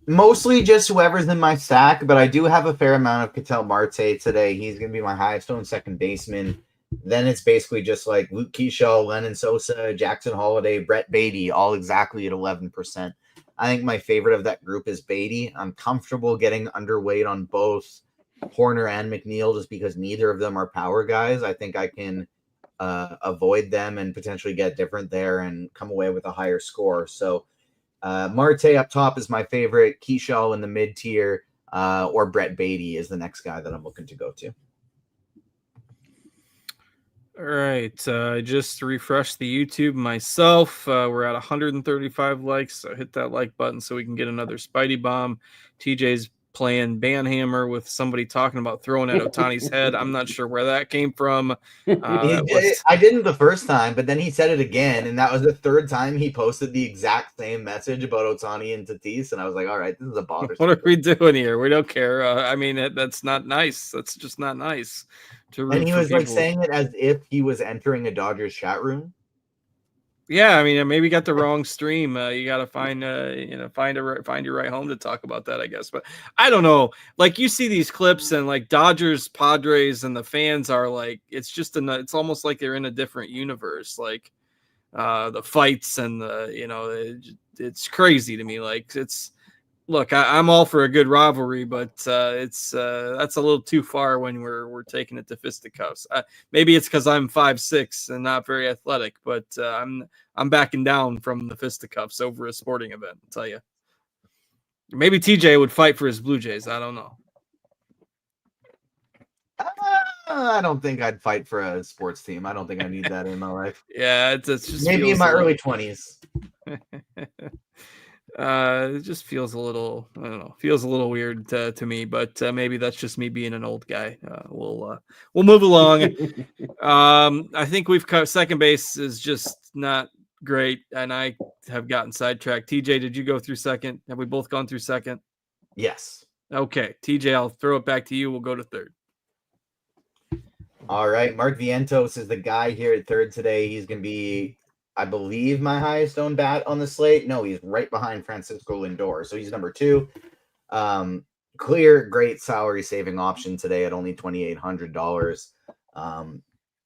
Speaker 3: Mostly just whoever's in my stack, but I do have a fair amount of Ketel Marte today. He's going to be my highest owned second baseman. Then it's basically just like Luke Keyshaw, Lennon Sosa, Jackson Holiday, Brett Beatty, all exactly at 11%. I think my favorite of that group is Beatty. I'm comfortable getting underweight on both Horner and McNeil just because neither of them are power guys. I think I can avoid them and potentially get different there and come away with a higher score. So Marte up top is my favorite. Keyshaw in the mid-tier or Brett Beatty is the next guy that I'm looking to go to.
Speaker 1: All right, I just refreshed the YouTube myself. We're at 135 likes, so hit that like button so we can get another Spidey bomb. TJ's playing Banhammer with somebody talking about throwing at Ohtani's head. I'm not sure where that came from.
Speaker 3: I didn't the first time, but then he said it again, and that was the third time he posted the exact same message about Ohtani and Tatis, and I was like, all right, this is a bothersome.
Speaker 1: What are we doing here? We don't care. That's not nice. That's just not nice.
Speaker 3: And he was saying it as if he was entering a Dodgers chat room.
Speaker 1: Yeah, maybe got the wrong stream. You got to find your right home to talk about that, I guess. But I don't know. You see these clips and Dodgers, Padres, and the fans are it's almost like they're in a different universe. The fights and it's crazy to me. Look, I'm all for a good rivalry, but that's a little too far when we're taking it to fisticuffs. Maybe it's because I'm 5'6" and not very athletic, but I'm backing down from the fisticuffs over a sporting event. I'll tell you. Maybe TJ would fight for his Blue Jays. I don't know.
Speaker 3: I don't think I'd fight for a sports team. I don't think I need that in my life.
Speaker 1: Yeah, it's just
Speaker 3: maybe in my early 20s.
Speaker 1: It just feels a little, I don't know, feels a little weird to me, but maybe that's just me being an old guy. We'll move along. I think we've covered second base is just not great, and I have gotten sidetracked. TJ, did you go through second? Have we both gone through second?
Speaker 3: Yes.
Speaker 1: Okay, TJ, I'll throw it back to you. We'll go to third.
Speaker 3: All right, Mark Vientos is the guy here at third today. He's going to be, I believe, my highest owned bat on the slate. No, he's right behind Francisco Lindor. So he's number 2. Clear, great salary saving option today at only $2,800.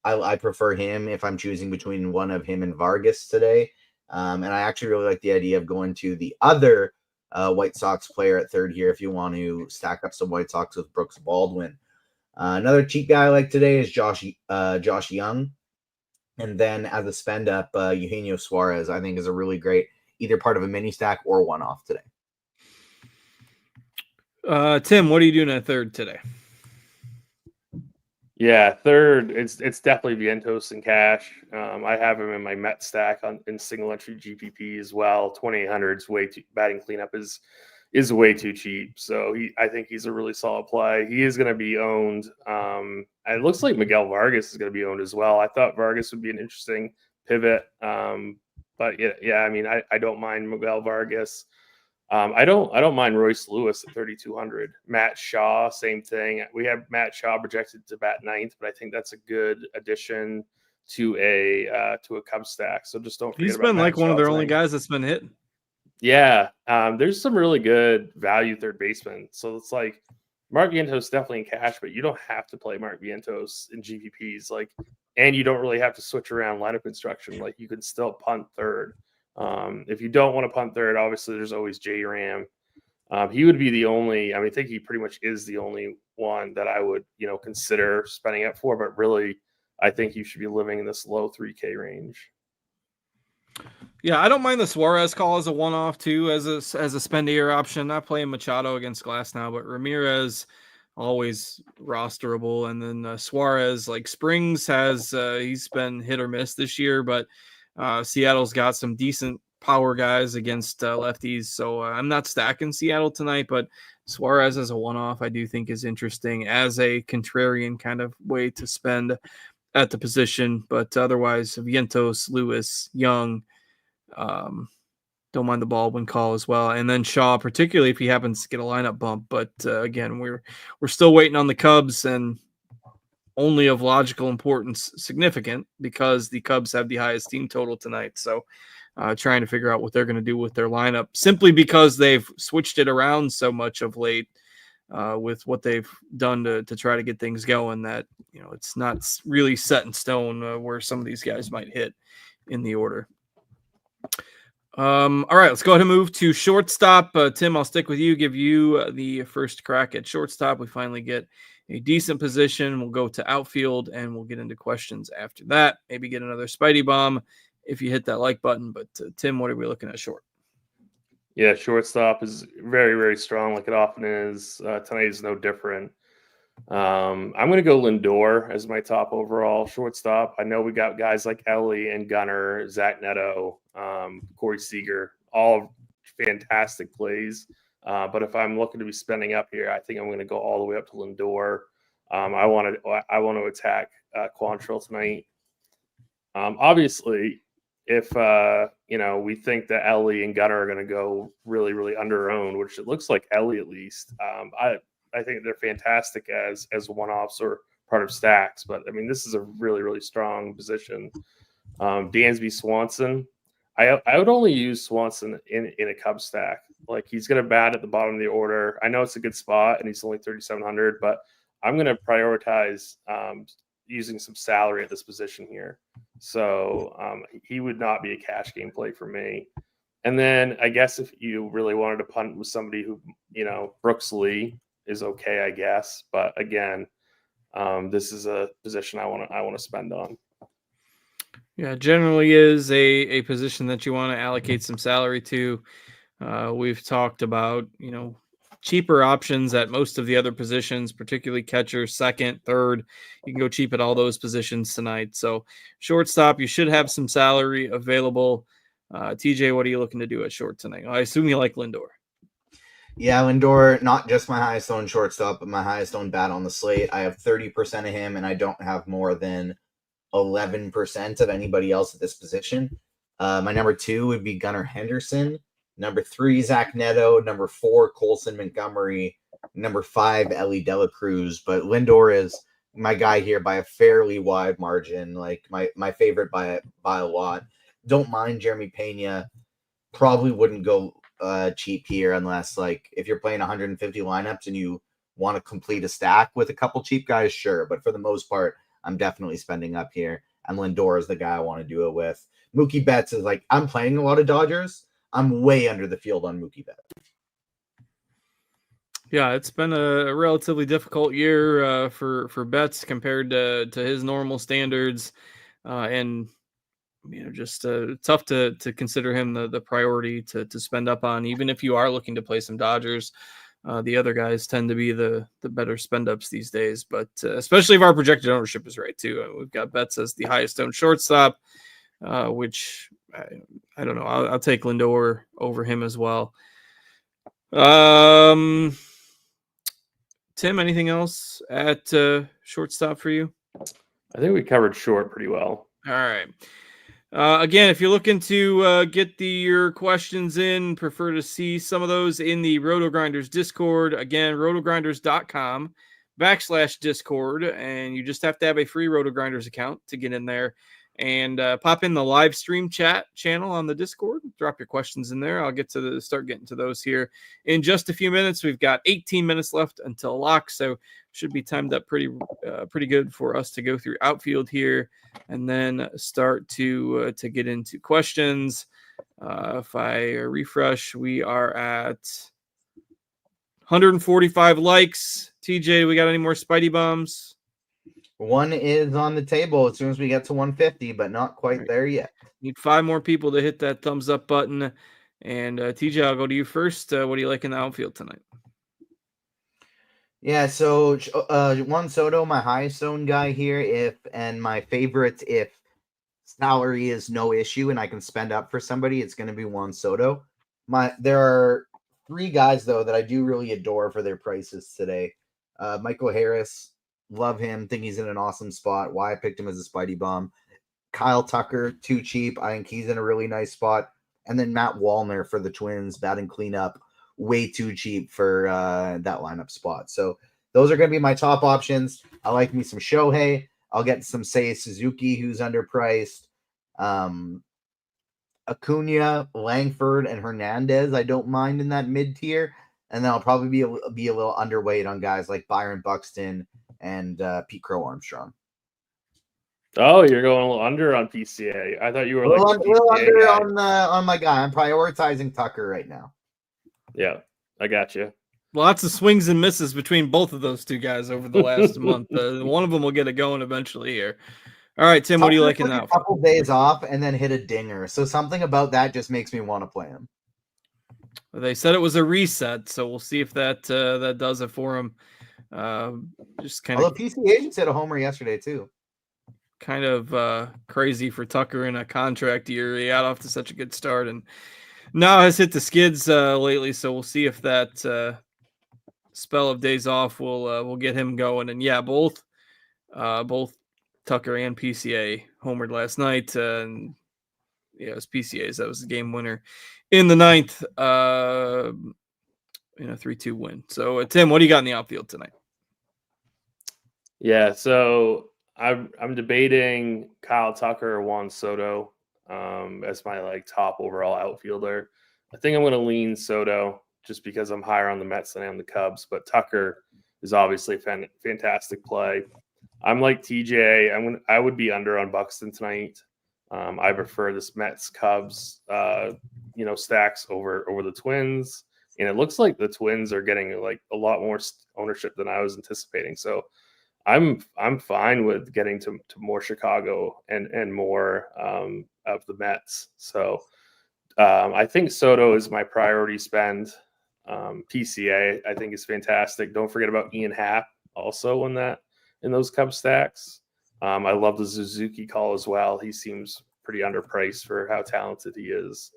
Speaker 3: I prefer him if I'm choosing between one of him and Vargas today. And I actually really like the idea of going to the other White Sox player at third here if you want to stack up some White Sox with Brooks Baldwin. Another cheap guy I like today is Josh Young. And then as a spend up, Eugenio Suarez, I think, is a really great either part of a mini stack or one off today.
Speaker 1: Tim, what are you doing at third today?
Speaker 2: Yeah, third, it's definitely Vientos and cash. I have him in my Met stack in single entry GPP as well. 2,800 is way too. Batting cleanup is way too cheap. So I think he's a really solid play. He is going to be owned. It looks like Miguel Vargas is going to be owned as well. I thought Vargas would be an interesting pivot. But yeah, I mean, I don't mind Miguel Vargas. I don't mind Royce Lewis at 3,200. Matt Shaw, same thing. We have Matt Shaw projected to bat ninth, but I think that's a good addition to a Cubs stack. So just don't forget.
Speaker 1: He's
Speaker 2: about
Speaker 1: been
Speaker 2: Matt
Speaker 1: like one
Speaker 2: Shaw
Speaker 1: of their
Speaker 2: tonight.
Speaker 1: only guys that's been hitting.
Speaker 2: Yeah, there's some really good value third baseman. So it's like Mark Vientos definitely in cash, but you don't have to play Mark Vientos in GPPs. And you don't really have to switch around lineup construction. Like you can still punt third. If you don't want to punt third, obviously there's always J Ram. He would be the only. I mean, I think he pretty much is the only one that I would consider spending up for. But really, I think you should be living in this low 3K range.
Speaker 1: Yeah, I don't mind the Suarez call as a one-off too, as a spendier option. Not playing Machado against Glass now, but Ramirez always rosterable, and then Suarez, like Springs has he's been hit or miss this year, but Seattle's got some decent power guys against lefties, so I'm not stacking Seattle tonight, but Suarez as a one-off I do think is interesting as a contrarian kind of way to spend at the position, but otherwise Vientos, Lewis, Young, don't mind the Baldwin call as well, and then Shaw, particularly if he happens to get a lineup bump. But again, we're still waiting on the Cubs, and only of logical importance, significant, because the Cubs have the highest team total tonight. So trying to figure out what they're going to do with their lineup, simply because they've switched it around so much of late with what they've done to try to get things going, that it's not really set in stone where some of these guys might hit in the order. All right, let's go ahead and move to shortstop. Tim, I'll stick with you, give you the first crack at shortstop. We finally get a decent position. We'll go to outfield, and we'll get into questions after that. Maybe get another Spidey bomb if you hit that like button. But Tim, what are we looking at short?
Speaker 2: Yeah, shortstop is very, very strong, like it often is. Tonight is no different. I'm going to go Lindor as my top overall shortstop. I know we got guys like Ellie and Gunnar, Zach Neto, Corey Seager, all fantastic plays. But if I'm looking to be spending up here, I think I'm going to go all the way up to Lindor. I want to attack Quantrill tonight. Obviously, if we think that Ellie and Gunnar are going to go really, really under-owned, which it looks like Ellie at least, I think they're fantastic as one-offs or part of stacks. But I mean, this is a really, really strong position. Dansby Swanson, I would only use Swanson in a Cubs stack. Like, he's going to bat at the bottom of the order. I know it's a good spot, and he's only 3,700, but I'm going to prioritize using some salary at this position here. So he would not be a cash game play for me. And then I guess if you really wanted to punt with somebody who, Brooks Lee is okay, I guess. But again, this is a position I want to spend on.
Speaker 1: Yeah, generally is a position that you want to allocate some salary to. We've talked about, cheaper options at most of the other positions, particularly catcher, second, third. You can go cheap at all those positions tonight. So shortstop, you should have some salary available. TJ, what are you looking to do at short tonight? I assume you like Lindor.
Speaker 3: Yeah, Lindor, not just my highest owned shortstop, but my highest owned bat on the slate. I have 30% of him, and I don't have more than 11% of anybody else at this position. My number 2 would be Gunnar Henderson. Number 3, Zach Neto. Number 4, Colson Montgomery. Number 5, Ellie Dela Cruz. But Lindor is my guy here by a fairly wide margin, like my favorite by a lot. Don't mind Jeremy Pena. Probably wouldn't go cheap here unless, like, if you're playing 150 lineups and you want to complete a stack with a couple cheap guys, sure. But for the most part, I'm definitely spending up here, and Lindor is the guy I want to do it with. Mookie Betts is like, I'm playing a lot of Dodgers. I'm way under the field on Mookie Betts.
Speaker 1: Yeah, it's been a relatively difficult year for Betts compared to his normal standards, and just tough to consider him the priority to spend up on, even if you are looking to play some Dodgers. The other guys tend to be the better spend ups these days, but especially if our projected ownership is right too. We've got Betts as the highest owned shortstop, which I don't know. I'll take Lindor over him as well. Tim, anything else at shortstop for you?
Speaker 2: I think we covered short pretty well.
Speaker 1: All right. Again, if you're looking to get your questions in, prefer to see some of those in the RotoGrinders Discord. Again, rotogrinders.com/Discord, and you just have to have a free RotoGrinders account to get in there. And pop in the live stream chat channel on the Discord. Drop your questions in there. I'll start getting to those here in just a few minutes. We've got 18 minutes left until lock, so should be timed up pretty good for us to go through outfield here, and then start to get into questions. If I refresh, we are at 145 likes. TJ, we got any more Spidey bombs?
Speaker 3: One is on the table as soon as we get to 150, but not quite there yet.
Speaker 1: Need 5 more people to hit that thumbs up button. And TJ, I'll go to you first. What do you like in the outfield tonight?
Speaker 3: Yeah, so Juan Soto, my highest owned guy here, and my favorite if salary is no issue and I can spend up for somebody, it's going to be Juan Soto. There are 3 guys though that I do really adore for their prices today. Michael Harris, love him, think he's in an awesome spot. Why I picked him as a Spidey bomb. Kyle Tucker, too cheap. I think he's in a really nice spot. And then Matt Wallner for the Twins, batting cleanup, way too cheap for that lineup spot. So those are going to be my top options. I like me some Shohei. I'll get some Seiya Suzuki, who's underpriced. Acuna, Langford, and Hernandez, I don't mind in that mid tier. And then I'll probably be a little underweight on guys like Byron Buxton and Pete Crow Armstrong.
Speaker 2: Oh, you're going a little under on PCA. I thought you were like
Speaker 3: a little under on my guy. I'm prioritizing Tucker right now.
Speaker 2: Yeah, I got you.
Speaker 1: Lots of swings and misses between both of those two guys over the last month. One of them will get it going eventually here. All right, Tim, what do you like in that?
Speaker 3: A couple days off and then hit a dinger. So something about that just makes me want to play him.
Speaker 1: They said it was a reset, so we'll see if that does it for him. Just kind
Speaker 3: Although PCA just hit a homer yesterday too.
Speaker 1: Kind of crazy for Tucker in a contract year. He got off to such a good start and now has hit the skids lately. So we'll see if that spell of days off will get him going. And yeah, both Tucker and PCA homered last night. And yeah, it was PCA's. That was the game winner in the 9th. In a 3-2 win. So Tim, what do you got in the outfield tonight?
Speaker 2: Yeah, so I'm debating Kyle Tucker or Juan Soto as my top overall outfielder. I think I'm going to lean Soto just because I'm higher on the Mets than I am the Cubs, but Tucker is obviously a fantastic play. I'm like TJ. I would be under on Buxton tonight. I prefer this Mets Cubs stacks over the Twins, and it looks like the Twins are getting a lot more ownership than I was anticipating. So I'm fine with getting to more Chicago and more of the Mets. So I think Soto is my priority spend. PCA I think is fantastic. Don't forget about Ian Happ also in those Cubs stacks. I love the Suzuki call as well. He seems pretty underpriced for how talented he is.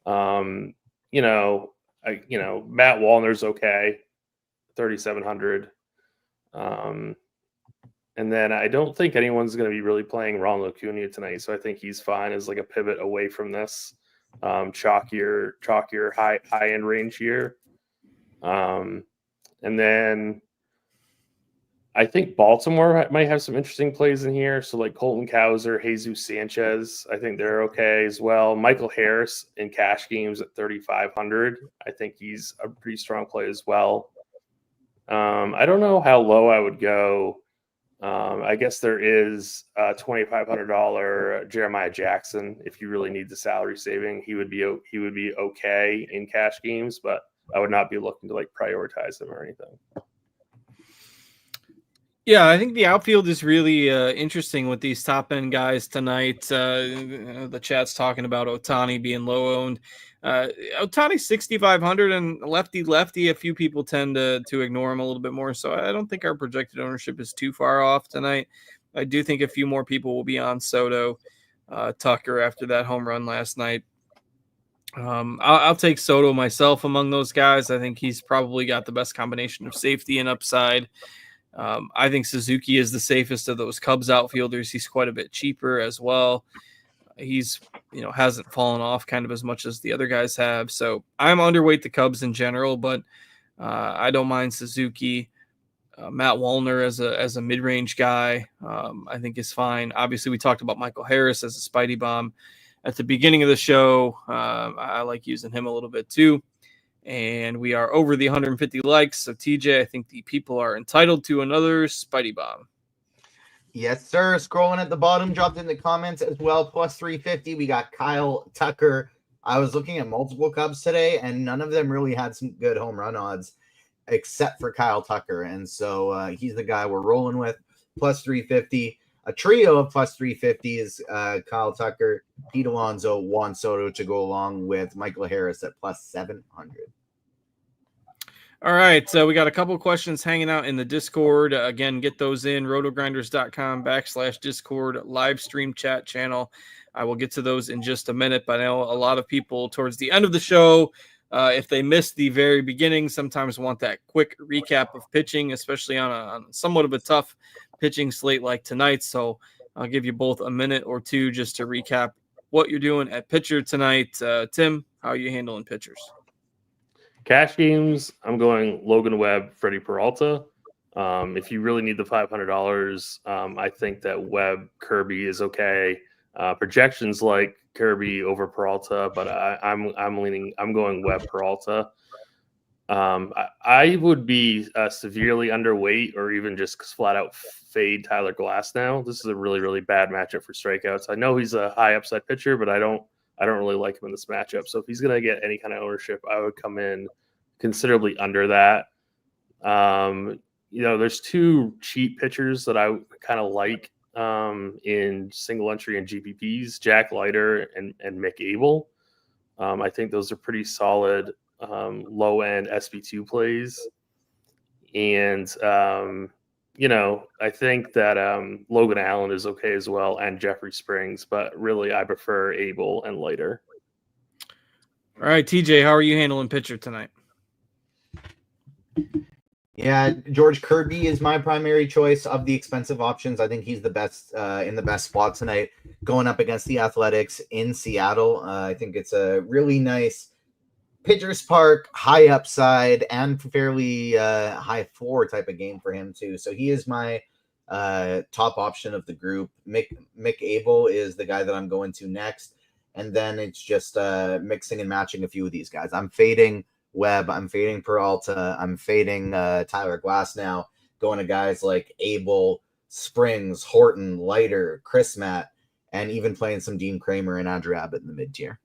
Speaker 2: Matt Wallner's okay, 3,700. And then I don't think anyone's going to be really playing Ronald Acuna tonight, so I think he's fine as a pivot away from this chalkier high end range here. And then I think Baltimore might have some interesting plays in here. So Colton Cowser, Jesus Sanchez, I think they're okay as well. Michael Harris in cash games at 3,500. I think he's a pretty strong play as well. I don't know how low I would go. I guess there is a $2,500 Jeremiah Jackson. If you really need the salary saving, he would be okay in cash games, but I would not be looking to like prioritize him or anything.
Speaker 1: Yeah, I think the outfield is really interesting with these top end guys tonight. The chat's talking about Ohtani being low owned. Ohtani 6,500 and lefty. A few people tend to ignore him a little bit more. So I don't think our projected ownership is too far off tonight. I do think a few more people will be on Soto, Tucker after that home run last night. I'll take Soto myself among those guys. I think he's probably got the best combination of safety and upside. I think Suzuki is the safest of those Cubs outfielders. He's quite a bit cheaper as well. He's, hasn't fallen off kind of as much as the other guys have. So I'm underweight the Cubs in general, but I don't mind Suzuki. Matt Wallner as a mid-range guy, I think is fine. Obviously, we talked about Michael Harris as a Spidey bomb at the beginning of the show. I like using him a little bit too. And we are over the 150 likes. So, TJ, I think the people are entitled to another Spidey bomb.
Speaker 3: Yes, sir. Scrolling at the bottom, dropped in the comments as well. Plus 350. We got Kyle Tucker. I was looking at multiple Cubs today, and none of them really had some good home run odds except for Kyle Tucker. And so he's the guy we're rolling with. Plus 350. A trio of plus 350 is Kyle Tucker, Pete Alonso, Juan Soto to go along with Michael Harris at plus 700.
Speaker 1: All right, so we got a couple questions hanging out in the Discord. Again, get those in, rotogrinders.com/Discord live stream chat channel. I will get to those in just a minute, but I know a lot of people towards the end of the show, if they missed the very beginning, sometimes want that quick recap of pitching, especially on somewhat of a tough pitching slate like tonight. So I'll give you both a minute or two just to recap what you're doing at pitcher tonight. Tim, how are you handling pitchers?
Speaker 2: Cash games, I'm going Logan Webb, Freddie Peralta. If you really need the $500, I think that Webb Kirby is okay. Projections like Kirby over Peralta, but I'm going Webb Peralta. I would be severely underweight or even just flat out fade Tyler Glass now. This is a really, really bad matchup for strikeouts. I know he's a high upside pitcher, but I don't really like him in this matchup. So if he's going to get any kind of ownership, I would come in considerably under that. There's two cheap pitchers that I kind of like in single entry and GPPs, Jack Leiter and Mick Abel. I think those are pretty solid low end SB2 plays. And, I think that Logan Allen is okay as well and Jeffrey Springs, but really I prefer Abel and Leiter.
Speaker 1: All right, TJ, how are you handling pitcher tonight?
Speaker 3: Yeah, George Kirby is my primary choice of the expensive options. I think he's the best in the best spot tonight, going up against the Athletics in Seattle. I think it's a really nice pitcher's park, high upside, and fairly high floor type of game for him too. So he is my top option of the group. Mick Abel is the guy that I'm going to next, and then it's just mixing and matching a few of these guys. I'm fading Webb, I'm fading Peralta, I'm fading Tyler Glass now, going to guys like Abel, Springs, Horton, Leiter, Chris Matt, and even playing some Dean Kramer and Andrew Abbott in the mid-tier.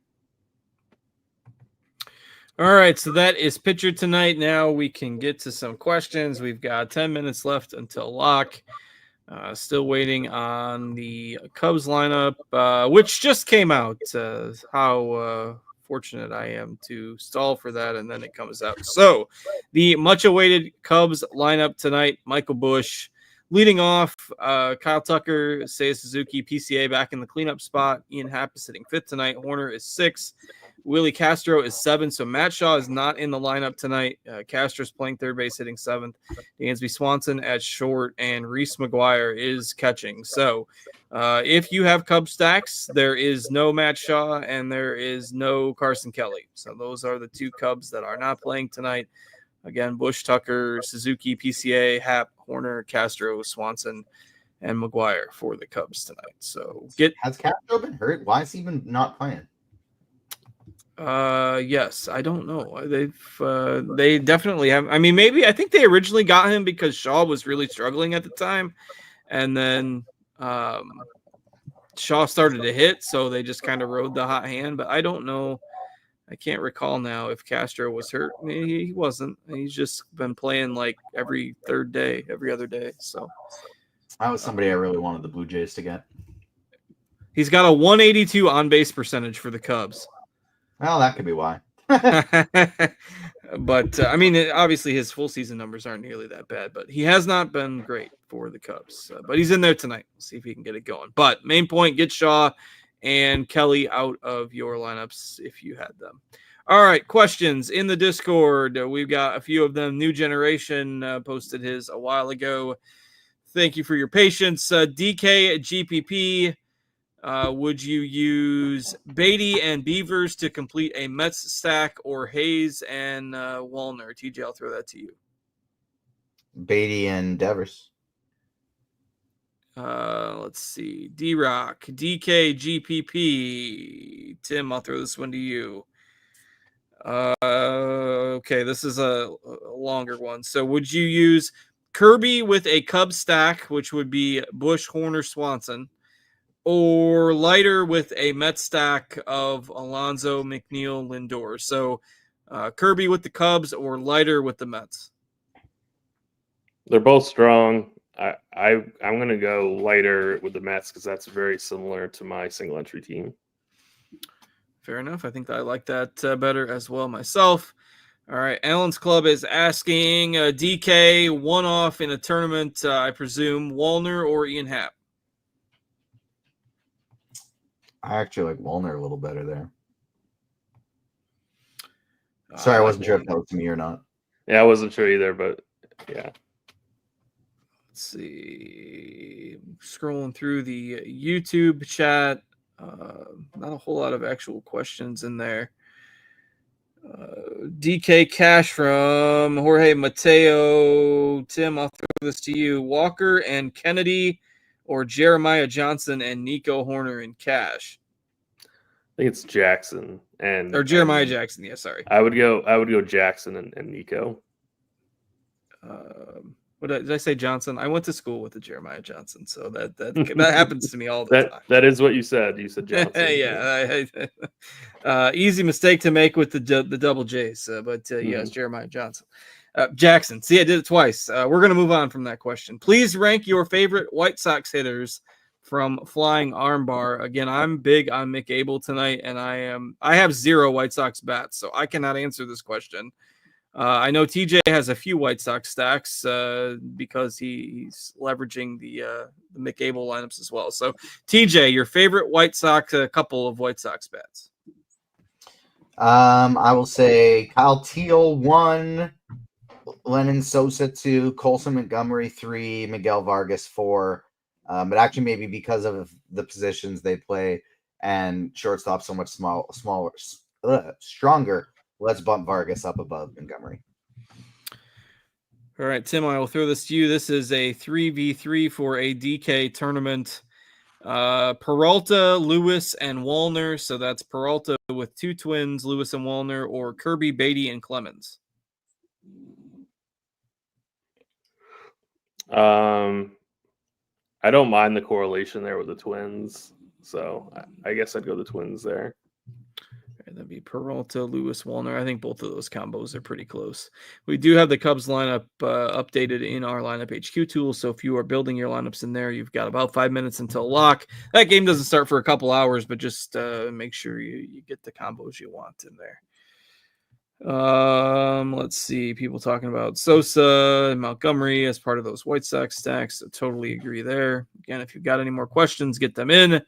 Speaker 1: All right, so that is pitcher tonight. Now we can get to some questions. We've got 10 minutes left until lock. Still waiting on the Cubs lineup, which just came out. How fortunate I am to stall for that, and then it comes out. So the much-awaited Cubs lineup tonight, Michael Busch leading off, Kyle Tucker, Seiya Suzuki, PCA back in the cleanup spot. Ian Happ is sitting fifth tonight. Horner is 6. Willie Castro is 7. So Matt Shaw is not in the lineup tonight. Castro's playing third base, hitting 7th. Dansby Swanson at short, and Reese McGuire is catching. So if you have Cub stacks, there is no Matt Shaw and there is no Carson Kelly. So those are the two Cubs that are not playing tonight. Again, Busch, Tucker, Suzuki, PCA, Happ, Horner, Castro, Swanson, and McGuire for the Cubs tonight. So
Speaker 3: Has Castro been hurt? Why is he even not playing?
Speaker 1: Yes, I don't know. They definitely have. I mean, maybe I think they originally got him because Shaw was really struggling at the time, and then Shaw started to hit, so they just kind of rode the hot hand. But I don't know I can't recall now if Castro was hurt. He wasn't. He's just been playing like every other day. So
Speaker 3: that was somebody I really wanted the Blue Jays to get.
Speaker 1: he's got a 182 on base percentage for the Cubs.
Speaker 3: Well, that could be why.
Speaker 1: But I mean, obviously his full season numbers aren't nearly that bad, but he has not been great for the Cubs. But he's in there tonight. We'll see if he can get it going. But main point, get Shaw and Kelly out of your lineups if you had them. All right, questions in the Discord. We've got a few of them. New Generation posted his a while ago. Thank you for your patience. DK GPP. Would you use Beatty and Beavers to complete a Mets stack, or Hayes and Wallner? TJ, I'll throw that to you.
Speaker 3: Beatty and Devers.
Speaker 1: Let's see. D-Rock, DK, GPP. Tim, I'll throw this one to you. Okay, this is a longer one. So would you use Kirby with a Cub stack, which would be Bush, Horner, Swanson, or Leiter with a Met stack of Alonso, McNeil, Lindor? So Kirby with the Cubs or Leiter with the Mets?
Speaker 2: They're both strong. I'm going to go Leiter with the Mets because that's very similar to my single entry team.
Speaker 1: Fair enough. I think I like that better as well myself. All right. Allen's Club is asking DK one-off in a tournament, I presume, Wallner or Ian Happ?
Speaker 3: I actually like Wallner a little better there. Sorry, I wasn't sure if that was me or not.
Speaker 2: Yeah, I wasn't sure either, but yeah.
Speaker 1: Let's see. Scrolling through the YouTube chat. Not a whole lot of actual questions in there. DK Cash from Jorge Mateo. Tim, I'll throw this to you. Walker and Kennedy, or Jeremiah Johnson and Nico Horner in Cash?
Speaker 2: I think it's Jackson or
Speaker 1: Jeremiah Jackson. Yeah, sorry.
Speaker 2: I would go Jackson and Nico.
Speaker 1: What did I say? Johnson. I went to school with the Jeremiah Johnson, so that happens to me all the time.
Speaker 2: That is what you said. You said Johnson.
Speaker 1: Yeah, easy mistake to make with the double J's, but yes, Jeremiah Johnson. Jackson. See, I did it twice. We're gonna move on from that question. Please rank your favorite White Sox hitters from Flying Armbar. Again, I'm big on Mick Abel tonight, and I have 0 White Sox bats, so I cannot answer this question. I know TJ has a few White Sox stacks because he's leveraging the Mick Abel lineups as well. So, TJ, your favorite White Sox, a couple of White Sox bats.
Speaker 3: I will say Kyle Teal 1, Lennon Sosa 2, Colson Montgomery 3, Miguel Vargas 4. But actually, maybe because of the positions they play and shortstop so much stronger, let's bump Vargas up above Montgomery.
Speaker 1: All right, Tim, I will throw this to you. This is a 3v3 for a DK tournament. Peralta, Lewis, and Wallner. So that's Peralta with 2 twins, Lewis and Wallner, or Kirby, Beatty, and Clemens.
Speaker 2: I don't mind the correlation there with the twins, so I guess I'd go the twins there.
Speaker 1: That'd be Peralta, Lewis, Wallner. I think both of those combos are pretty close. We do have the Cubs lineup updated in our lineup HQ tool. So if you are building your lineups in there, you've got about 5 minutes until lock. That game doesn't start for a couple hours, but just make sure you get the combos you want in there. Let's see. People talking about Sosa and Montgomery as part of those White Sox stacks. So totally agree there. Again, if you've got any more questions, get them in.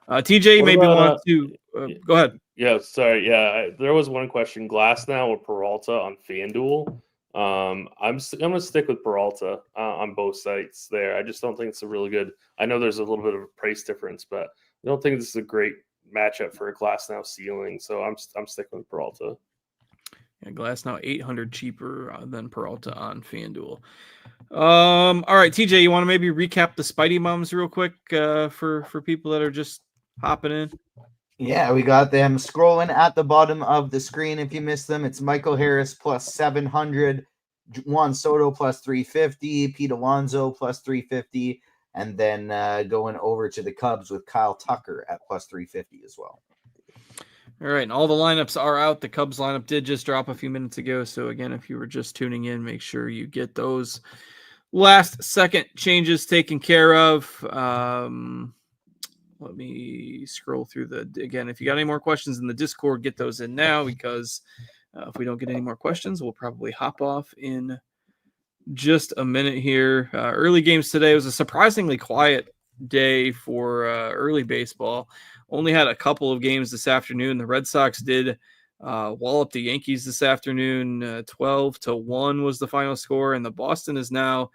Speaker 1: TJ, maybe want to go ahead.
Speaker 2: Yeah, sorry. Yeah, there was one question. Glass now or Peralta on FanDuel. I'm going to stick with Peralta on both sites there. I just don't think it's a really good. I know there's a little bit of a price difference, but I don't think this is a great matchup for a Glass now ceiling. So I'm sticking with Peralta.
Speaker 1: Yeah, Glass now 800 cheaper than Peralta on FanDuel. All right, TJ, you want to maybe recap the Spidey Moms real quick for people that are just hopping in?
Speaker 3: Yeah, we got them scrolling at the bottom of the screen. If you missed them, it's Michael Harris plus 700, Juan Soto plus 350, Pete Alonso plus 350, and then going over to the Cubs with Kyle Tucker at plus 350 as well.
Speaker 1: All right, and all the lineups are out. The Cubs lineup did just drop a few minutes ago. So again, if you were just tuning in, make sure you get those last second changes taken care of. Let me scroll through again, if you got any more questions in the Discord, get those in now, because if we don't get any more questions, we'll probably hop off in just a minute here. Early games today was a surprisingly quiet day for early baseball. Only had a couple of games this afternoon. The Red Sox did wallop the Yankees this afternoon. 12-1 was the final score, and the Boston is now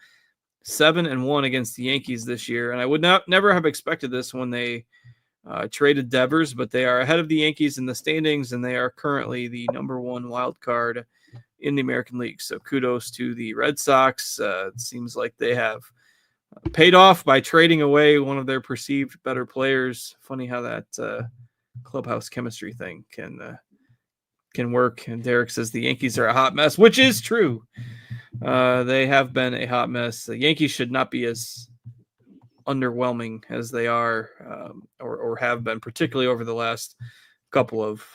Speaker 1: 7-1 against the Yankees this year. And I would never have expected this when they traded Devers, but they are ahead of the Yankees in the standings, and they are currently the number one wild card in the American League. So kudos to the Red Sox. It seems like they have paid off by trading away one of their perceived better players. Funny how that clubhouse chemistry thing can work. And Derek says the Yankees are a hot mess, which is true. They have been a hot mess. The Yankees should not be as underwhelming as they are or have been, particularly over the last couple of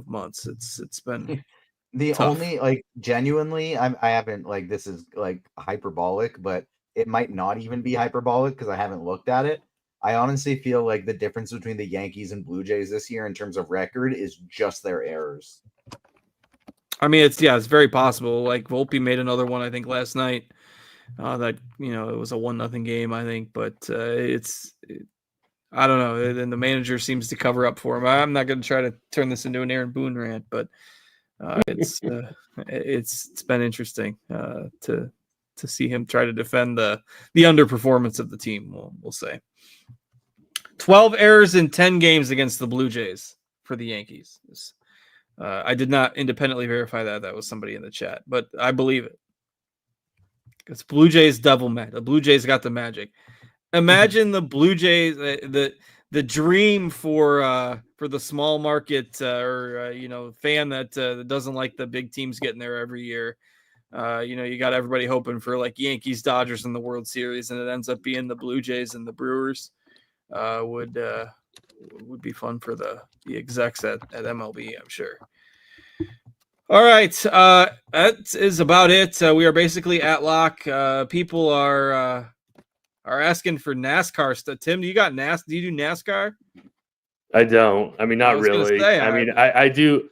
Speaker 1: months. It's been
Speaker 3: the
Speaker 1: tough.
Speaker 3: only genuinely I haven't this is hyperbolic, but it might not even be hyperbolic because I haven't looked at it. I honestly feel like the difference between the Yankees and Blue Jays this year in terms of record is just their errors.
Speaker 1: I mean, it's very possible. Like Volpe made another one, I think, last night. That it was a 1-0 game, I think, but I don't know. And the manager seems to cover up for him. I'm not going to try to turn this into an Aaron Boone rant, but it's been interesting to see him try to defend the underperformance of the team. We'll say 12 errors in 10 games against the Blue Jays for the Yankees. I did not independently verify that. That was somebody in the chat, but I believe it. Because Blue Jays double magic. The Blue Jays got the magic. Imagine the Blue Jays, the dream for the small market fan that doesn't like the big teams getting there every year. You got everybody hoping for like Yankees, Dodgers in the World Series, and it ends up being the Blue Jays and the Brewers. Would be fun for the execs at MLB, I'm sure. All right, that is about it. We are basically at lock. People are asking for NASCAR stuff. Tim, do you got Do you do NASCAR?
Speaker 2: I don't. I mean, not really.
Speaker 1: Say,
Speaker 2: I do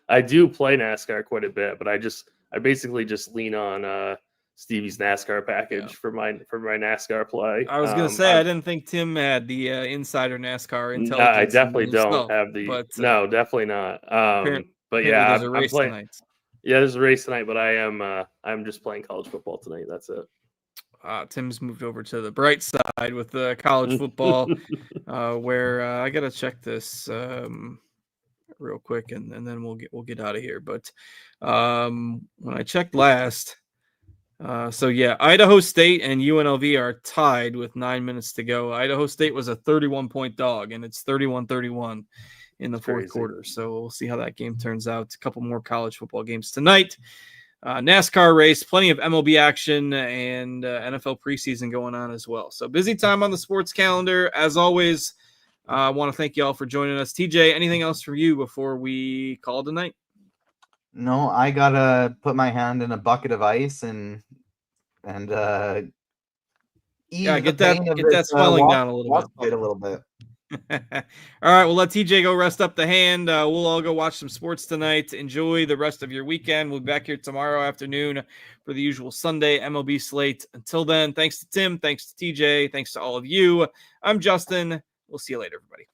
Speaker 2: play NASCAR quite a bit, but I basically just lean on Stevie's NASCAR package for my NASCAR play.
Speaker 1: I was gonna say I didn't think Tim had the insider NASCAR intelligence.
Speaker 2: No, I definitely don't have the. But, no, definitely not. But yeah,
Speaker 1: there's a race tonight.
Speaker 2: Yeah, there's a race tonight, but I'm just playing college football tonight. That's it.
Speaker 1: Tim's moved over to the bright side with the college football, where I gotta check this real quick, and then we'll get out of here. But when I checked last, Idaho State and UNLV are tied with 9 minutes to go. Idaho State was a 31-point dog, and it's 31-31 in the fourth quarter. So we'll see how that game turns out. A couple more college football games tonight. NASCAR race, plenty of MLB action, and NFL preseason going on as well. So busy time on the sports calendar. As always, I want to thank you all for joining us. TJ, anything else from you before we call tonight?
Speaker 3: No, I gotta put my hand in a bucket of ice and get
Speaker 1: that swelling down a little bit. All right, we'll let TJ go rest up the hand. We'll all go watch some sports tonight. Enjoy the rest of your weekend. We'll be back here tomorrow afternoon for the usual Sunday MLB slate. Until then, thanks to Tim, thanks to TJ, thanks to all of you. I'm Justin. We'll see you later, everybody.